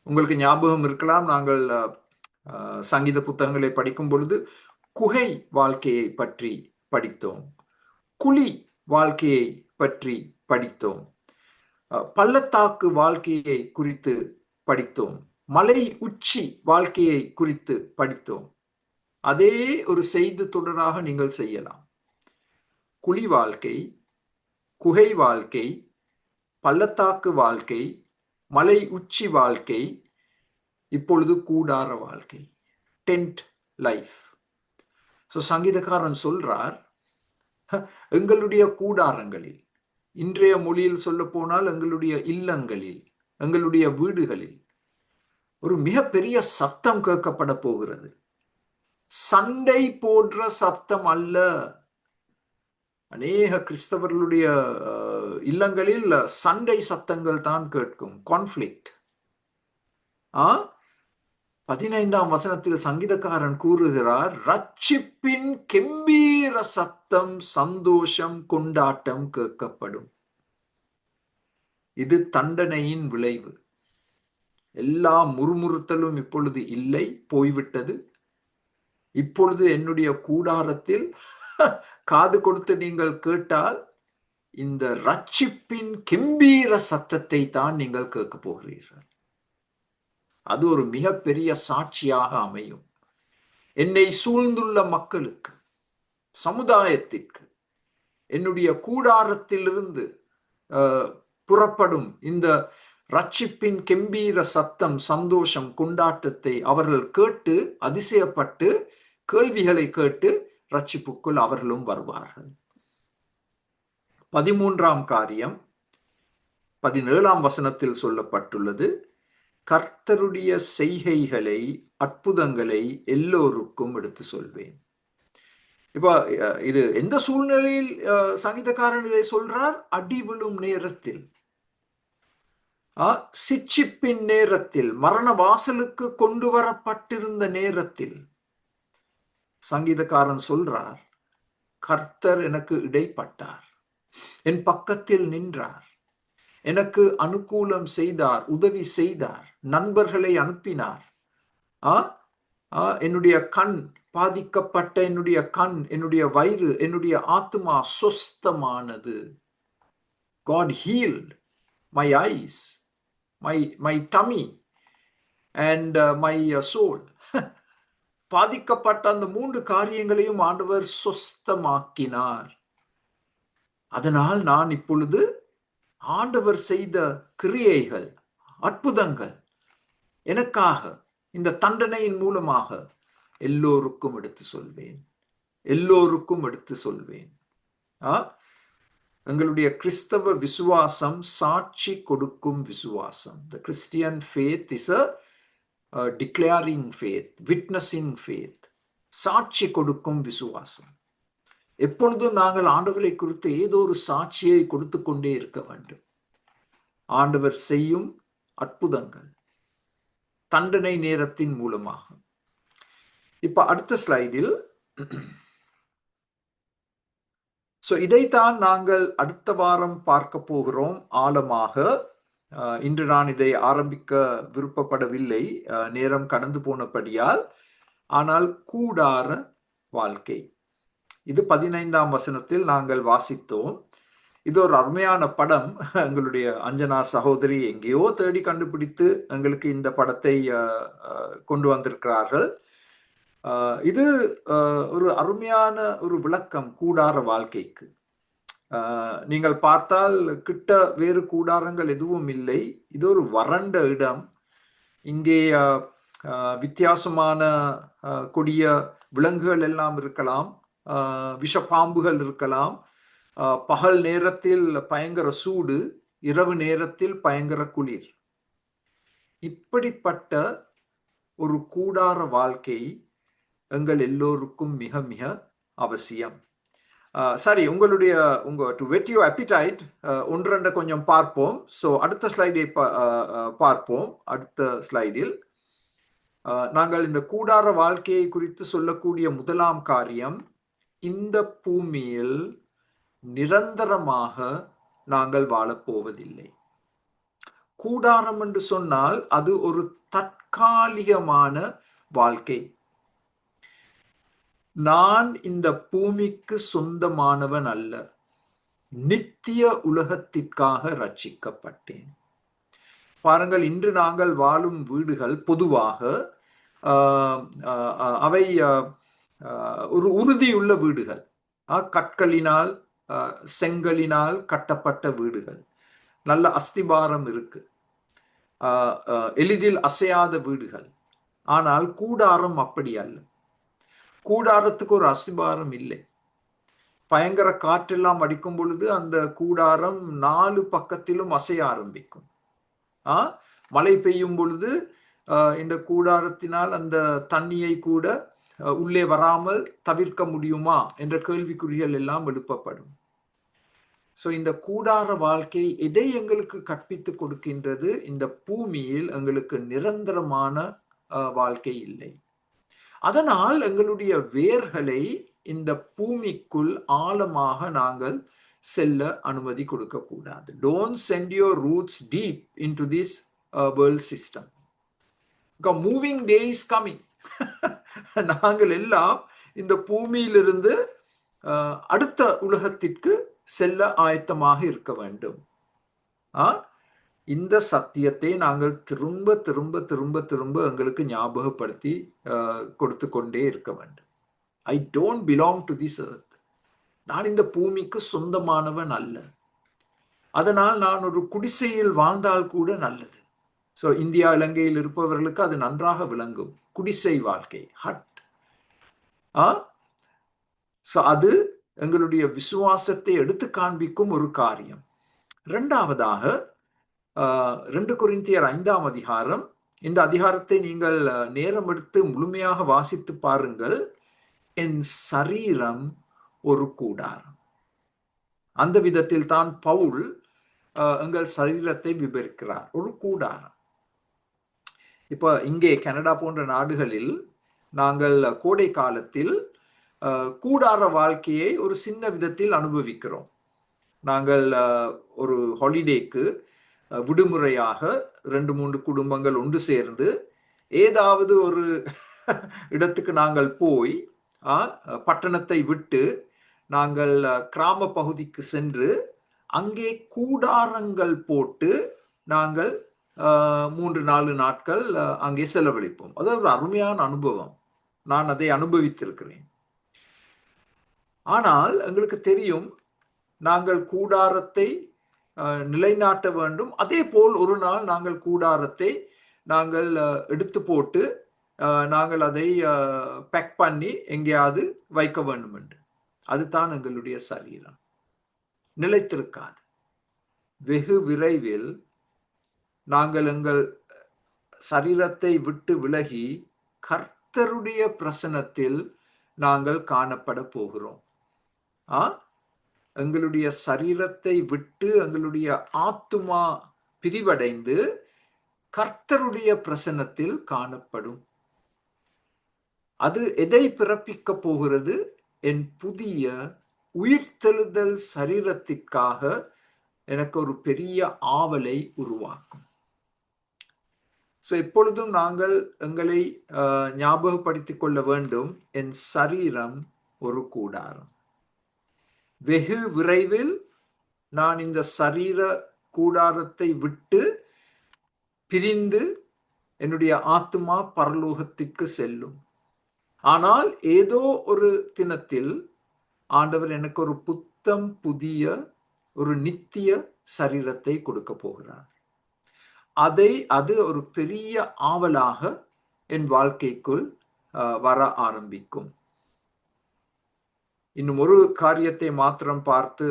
A: உங்களுக்கு ஞாபகம் இருக்கலாம், நாங்கள் சங்கீத புத்தகங்களை படிக்கும் பொழுது குகை வாழ்க்கையை பற்றி படித்தோம், குழி வாழ்க்கையை பற்றி படித்தோம், பள்ளத்தாக்கு வாழ்க்கையை குறித்து படித்தோம், மலை உச்சி வாழ்க்கையை குறித்து படித்தோம். அதே ஒரு செய்தி தொடராக நீங்கள் செய்யலாம். குழி வாழ்க்கை, குகை வாழ்க்கை, பள்ளத்தாக்கு வாழ்க்கை, மலை உச்சி வாழ்க்கை, இப்பொழுது கூடார வாழ்க்கை, டென்ட் லைஃப். சங்கீதக்காரன் சொல்றார், எங்களுடைய கூடாரங்களில், இன்றைய மொழியில் சொல்ல போனால் எங்களுடைய இல்லங்களில், எங்களுடைய வீடுகளில் ஒரு மிகப்பெரிய சத்தம் கேட்கப்பட போகிறது. சண்டை போன்ற சத்தம் அல்ல. அநேக கிறிஸ்தவர்களுடைய இல்லங்களில் சண்டை சத்தங்கள் தான் கேட்கும், கான்ஃப்ளிக்ட். 15ஆம் வசனத்தில் சங்கீதக்காரன் கூறுகிறார், ரட்சிப்பின் கெம்பீர சத்தம், சந்தோஷம், கொண்டாட்டம் கேட்கப்படும். இது தண்டனையின் விளைவு. எல்லா முறுமுறுத்தலும் இப்பொழுது இல்லை, போய்விட்டது. இப்பொழுது என்னுடைய கூடாரத்தில் காது கொடுத்து நீங்கள் கேட்டால் இந்த ரட்சிப்பின் கெம்பீர சத்தத்தை தான் நீங்கள் கேட்க போகிறீர்கள். அது ஒரு மிகப்பெரிய சாட்சியாக அமையும். என்னை சூழ்ந்துள்ள மக்களுக்கு, சமுதாயத்திற்கு, என்னுடைய கூடாரத்திலிருந்து புறப்படும் இந்த ரட்சிப்பின் கெம்பீர சத்தம், சந்தோஷம், கொண்டாட்டத்தை அவர்கள் கேட்டு அதிசயப்பட்டு கேள்விகளை கேட்டு ரட்சிப்புக்குள் அவர்களும் வருவார்கள். 13ஆம் காரியம் 17ஆம் வசனத்தில் சொல்லப்பட்டுள்ளது, கர்த்தருடைய செய்கைகளை, அற்புதங்களை எல்லோருக்கும் எடுத்து சொல்வேன். இப்ப இது எந்த சூழ்நிலையில் சங்கீதக்காரன் இதை சொல்றார்? அடி விழும் நேரத்தில், சிட்சிப்பின் நேரத்தில், மரண வாசலுக்கு கொண்டு வரப்பட்டிருந்த நேரத்தில் சங்கீதக்காரன் சொல்றார், கர்த்தர் எனக்கு இடைப்பட்டார், என் பக்கத்தில் நின்றார், எனக்கு அனுகூலம் செய்தார், உதவி செய்தார், நண்பர்களை அனுப்பினார். என்னுடைய கண் பாதிக்கப்பட்ட, என்னுடைய கண், என்னுடைய வயிறு, என்னுடைய ஆத்மா சொஸ்தமானது. God healed my eyes, my tummy and my soul. பாதிக்கப்பட்ட அந்த 3 காரியங்களையும் ஆண்டவர் சொஸ்தமாக்கினார். அதனால் நான் இப்பொழுது ஆண்டவர் செய்த கிரியைகள், அற்புதங்கள், எனக்காக இந்த தண்டனையின் மூலமாக எல்லோருக்கும் எடுத்து சொல்வேன், எல்லோருக்கும் எடுத்து சொல்வேன். எங்களுடைய கிறிஸ்தவ விசுவாசம் சாட்சி கொடுக்கும் விசுவாசம். The Christian faith is a declaring faith, witnessing faith. சாட்சி கொடுக்கும் விசுவாசம். எப்பொழுதும் நாங்கள் ஆண்டவரை குறித்து ஏதோ ஒரு சாட்சியை கொடுத்து கொண்டே இருக்க வேண்டும். ஆண்டவர் செய்யும் அற்புதங்கள் தண்டனை நேரத்தின் மூலமாக. இப்ப அடுத்த ஸ்லைடில் இதைத்தான் நாங்கள் அடுத்த வாரம் பார்க்க போகிறோம் ஆழமாக. இன்று நான் இதை ஆரம்பிக்க விருப்பப்படவில்லை, நேரம் கடந்து போனபடியால். ஆனால் கூடார வாழ்க்கை, இது 15ஆம் வசனத்தில் நாங்கள் வாசித்தோம். இது ஒரு அருமையான படம். எங்களுடைய அஞ்சனா சகோதரி எங்கேயோ தேடி கண்டுபிடித்து எங்களுக்கு இந்த படத்தை கொண்டு வந்திருக்கிறார்கள். இது ஒரு அருமையான ஒரு விளக்கம் கூடார வாழ்க்கைக்கு. நீங்கள் பார்த்தால் கிட்ட வேறு கூடாரங்கள் எதுவும் இல்லை. இது ஒரு வறண்ட இடம். இங்கே வித்தியாசமான கொடிய விலங்குகள் எல்லாம் இருக்கலாம், விஷப்பாம்புகள் இருக்கலாம். பகல் நேரத்தில் பயங்கர சூடு, இரவு நேரத்தில் பயங்கர குளிர். இப்படிப்பட்ட ஒரு கூடார வாழ்க்கை எங்கள் எல்லோருக்கும் மிக மிக அவசியம். சரி, உங்களுடைய டு வெட் யூ appetite ஒன்றரை கொஞ்சம் பார்ப்போம். அடுத்த ஸ்லைடை பார்ப்போம். அடுத்த ஸ்லைடில் நாங்கள் இந்த கூடார வாழ்க்கையை குறித்து சொல்லக்கூடிய முதலாம் காரியம், இந்த பூமியில் நிரந்தரமாக நாங்கள் வாழப்போவதில்லை. கூடாரம் என்று சொன்னால் அது ஒரு தற்காலிகமான வாழ்க்கை. நான் இந்த பூமிக்கு சொந்தமானவன் அல்ல, நித்திய உலகத்திற்காக ரட்சிக்கப்பட்டேன். பாருங்கள், இன்று நாங்கள் வாழும் வீடுகள் பொதுவாக அவை ஒரு உறுதியுள்ள வீடுகள், கற்களினால் செங்கலினால் கட்டப்பட்ட வீடுகள், நல்ல அஸ்திபாரம் இருக்கு, எளிதில் அசையாத வீடுகள். ஆனால் கூடாரம் அப்படி அல்ல. கூடாரத்துக்கு ஒரு அஸ்திபாரம் இல்லை. பயங்கர காற்றெல்லாம் அடிக்கும் பொழுது அந்த கூடாரம் 4 பக்கத்திலும் அசைய ஆரம்பிக்கும். மழை பெய்யும் பொழுது இந்த கூடாரத்தினால் அந்த தண்ணியை கூட உள்ளே வராமல் தவிர்க்க முடியுமா என்ற கேள்விக்குறிகள் எல்லாம் எழுப்பப்படும். இந்த கூடார வாழ்க்கை எதை எங்களுக்கு கற்பித்து கொடுக்கின்றது? இந்த பூமியில் எங்களுக்கு நிரந்தரமான வாழ்க்கை இல்லை. அதனால் எங்களுடைய வேர்களை இந்த பூமிக்குள் ஆழமாக நாங்கள் செல்ல அனுமதி கொடுக்க கூடாது. Don't send your roots deep into this world system. Moving day is coming. நாங்கள் எல்லாம் இந்த பூமியிலிருந்து அடுத்த உலகத்திற்கு செல்ல ஆயத்தமாக இருக்க வேண்டும். இந்த சத்தியத்தை நாங்கள் திரும்ப திரும்ப திரும்ப திரும்ப எங்களுக்கு ஞாபகப்படுத்தி கொடுத்து கொண்டே இருக்க வேண்டும். I don't belong to this earth. நான் இந்த பூமிக்கு சொந்தமானவன் அல்ல. அதனால் நான் ஒரு குடிசையில் வாழ்ந்தால் கூட நல்லது. இந்தியா இலங்கையில் இருப்பவர்களுக்கு அது நன்றாக விளங்கும். குடிசை வாழ்க்கை, ஹட். அது எங்களுடைய விசுவாசத்தை எடுத்து காண்பிக்கும் ஒரு காரியம். இரண்டாவதாக 2 கொரிந்தியர் 5ஆம் அதிகாரம். இந்த அதிகாரத்தை நீங்கள் நேரம் எடுத்து முழுமையாக வாசித்து பாருங்கள். என் சரீரம் ஒரு கூடாரம். அந்த விதத்தில் தான் பவுல் எங்கள் சரீரத்தை விவரிக்கிறார், ஒரு கூடாரம். இப்ப இங்கே கனடா போன்ற நாடுகளில் நாங்கள் கோடை காலத்தில் கூடார வாழ்க்கையை ஒரு சின்ன விதத்தில் அனுபவிக்கிறோம். நாங்கள் ஒரு ஹாலிடேக்கு விடுமுறையாக 2-3 குடும்பங்கள் ஒன்று சேர்ந்து ஏதாவது ஒரு இடத்துக்கு நாங்கள் போய் பட்டணத்தை விட்டு நாங்கள் கிராம பகுதிக்கு சென்று அங்கே கூடாரங்கள் போட்டு நாங்கள் 3-4 நாட்கள் அங்கே செலவழிப்போம். அது ஒரு அருமையான அனுபவம். நான் அதை அனுபவித்திருக்கிறேன். ஆனால் எங்களுக்கு தெரியும், நாங்கள் கூடாரத்தை நிலைநாட்ட வேண்டும். அதே போல் ஒரு நாள் நாங்கள் கூடாரத்தை நாங்கள் எடுத்து போட்டு நாங்கள் அதை பேக் பண்ணி எங்கேயாவது வைக்க வேண்டும் என்று. அதுதான் எங்களுடைய சரீரம். நிலைத்திருக்காது. வெகு விரைவில் நாங்கள் எங்கள் சரீரத்தை விட்டு விலகி கர்த்தருடைய பிரசன்னத்தில் நாங்கள் காணப்பட போகிறோம். எங்களுடைய சரீரத்தை விட்டு எங்களுடைய ஆத்துமா பிரிவடைந்து கர்த்தருடைய பிரசன்னத்தில் காணப்படும். அது எதை பிறப்பிக்க போகிறது? என் புதிய உயிர்த்தெழுதல் சரீரத்திற்காக எனக்கு ஒரு பெரிய ஆவலை உருவாக்கும். எப்பொழுதும் நாங்கள் எங்களை ஞாபகப்படுத்திக் கொள்ள வேண்டும், என் சரீரம் ஒரு கூடாரம். வெகு விரைவில் நான் இந்த சரீர கூடாரத்தை விட்டு பிரிந்து என்னுடைய ஆத்துமா பரலோகத்திற்கு செல்லும். ஆனால் ஏதோ ஒரு தினத்தில் ஆண்டவர் எனக்கு ஒரு புத்தம் புதிய ஒரு நித்திய சரீரத்தை கொடுக்க போகிறார். அது ஒரு பெரிய ஆவலாக என் வாழ்க்கைக்குள் வர ஆரம்பிக்கும். இன்னும் ஒரு காரியத்தை மாத்திரம் பார்த்து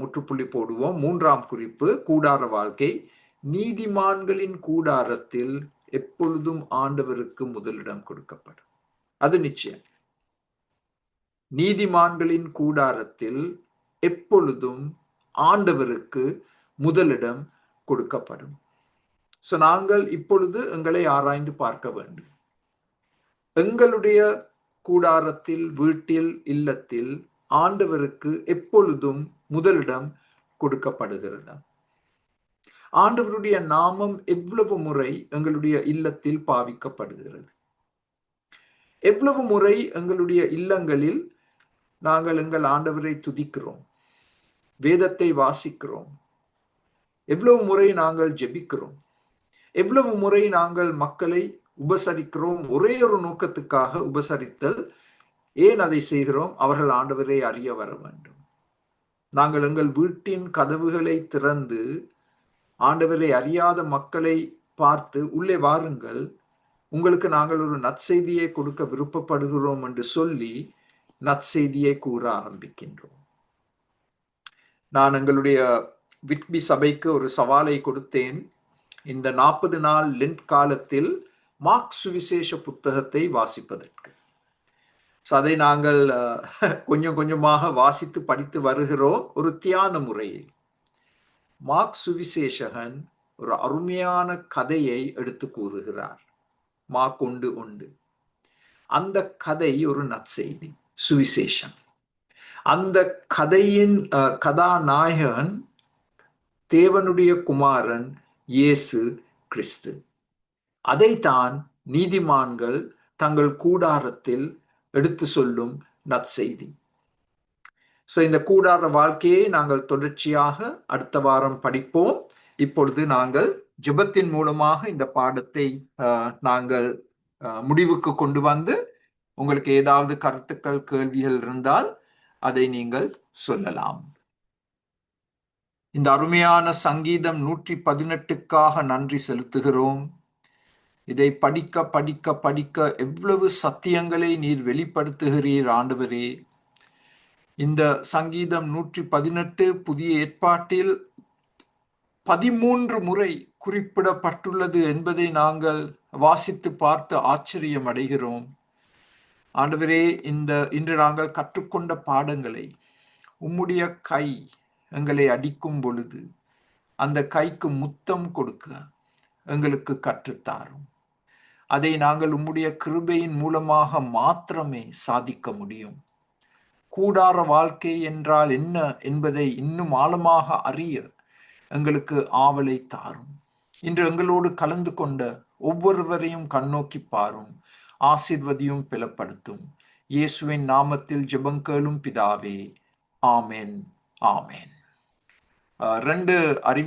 A: முற்றுப்புள்ளி போடுவோம். 3ஆம் குறிப்பு, கூடார வாழ்க்கை. நீதிமான்களின் கூடாரத்தில் எப்பொழுதும் ஆண்டவருக்கு முதலிடம் கொடுக்கப்படும். அது நிச்சயம். நீதிமான்களின் கூடாரத்தில் எப்பொழுதும் ஆண்டவருக்கு முதலிடம் கொடுக்கப்படும். நாங்கள் இப்பொழுது எங்களை ஆராய்ந்து பார்க்க வேண்டும். எங்களுடைய கூடாரத்தில், வீட்டில், இல்லத்தில் ஆண்டவருக்கு எப்பொழுதும் முதலிடம் கொடுக்கப்படுகிறதா? ஆண்டவருடைய நாமம் எவ்வளவு முறை எங்களுடைய இல்லத்தில் பாவிக்கப்படுகிறது? எவ்வளவு முறை எங்களுடைய இல்லங்களில் நாங்கள் எங்கள் ஆண்டவரை துதிக்கிறோம், வேதத்தை வாசிக்கிறோம்? எவ்வளவு முறை நாங்கள் ஜெபிக்கிறோம்? எவ்வளவு முறை நாங்கள் மக்களை உபசரிக்கிறோம்? ஒரே ஒரு நோக்கத்துக்காக உபசரித்தல். ஏன் அதை செய்கிறோம்? அவர்கள் ஆண்டவரை அறிய வர வேண்டும். நாங்கள் எங்கள் வீட்டின் கதவுகளை திறந்து ஆண்டவரை அறியாத மக்களை பார்த்து, உள்ளே வாருங்கள், உங்களுக்கு நாங்கள் ஒரு நற்செய்தியை கொடுக்க விருப்பப்படுகிறோம் என்று சொல்லி நற்செய்தியை கூற ஆரம்பிக்கின்றோம். நான் எங்களுடைய விட்பி சபைக்கு ஒரு சவாலை கொடுத்தேன். இந்த 40 நாள் லென்ட் காலத்தில் மார்க் சுவிசேஷ புத்தகத்தை வாசிப்பதற்கு. அதை நாங்கள் கொஞ்சம் கொஞ்சமாக வாசித்து படித்து வருகிறோம், ஒரு தியான முறையில். மார்க் சுவிசேஷகன் ஒரு அருமையான கதையை எடுத்து கூறுகிறார். மார்க் 1:1. அந்த கதை ஒரு நற்செய்தி, சுவிசேஷம். அந்த கதையின் கதாநாயகன் தேவனுடைய குமாரன் இயேசு கிறிஸ்து. அதைத்தான் நீதிமான்கள் தங்கள் கூடாரத்தில் எடுத்து சொல்லும் நற்செய்தி. இந்த கூடார வாழ்க்கையை நாங்கள் தொடர்ச்சியாக அடுத்த வாரம் படிப்போம். இப்பொழுது நாங்கள் ஜெபத்தின் மூலமாக இந்த பாடத்தை நாங்கள் முடிவுக்கு கொண்டு வந்து, உங்களுக்கு ஏதாவது கருத்துக்கள், கேள்விகள் இருந்தால் அதை நீங்கள் சொல்லலாம். இந்த அருமையான சங்கீதம் 118க்காக நன்றி செலுத்துகிறோம். இதை படிக்க படிக்க படிக்க எவ்வளவு சத்தியங்களை நீர் வெளிப்படுத்துகிறீர் ஆண்டவரே. இந்த சங்கீதம் 118 புதிய ஏற்பாட்டில் 13 முறை குறிப்பிடப்பட்டுள்ளது என்பதை நாங்கள் வாசித்து பார்த்து ஆச்சரியம் அடைகிறோம். ஆண்டவரே, இன்று நாங்கள் கற்றுக்கொண்ட பாடங்களை உம்முடைய கை எங்களை அடிக்கும் பொழுது அந்த கைக்கு முத்தம் கொடுக்க எங்களுக்கு கற்றுத்தாரும். அதை நாங்கள் உம்முடைய கிருபையின் மூலமாக மாத்திரமே சாதிக்க முடியும். கூடார வாழ்க்கை என்றால் என்ன என்பதை இன்னும் ஆழமாக அறிய எங்களுக்கு ஆவலை தாரும். இன்று எங்களோடு கலந்து கொண்ட ஒவ்வொருவரையும் கண்ணோக்கி பாரும், ஆசீர்வதியும் பலப்படுத்தும். இயேசுவின் நாமத்தில் ஜெபங்கேளும் பிதாவே, ஆமென், ஆமென். 2 அறிவி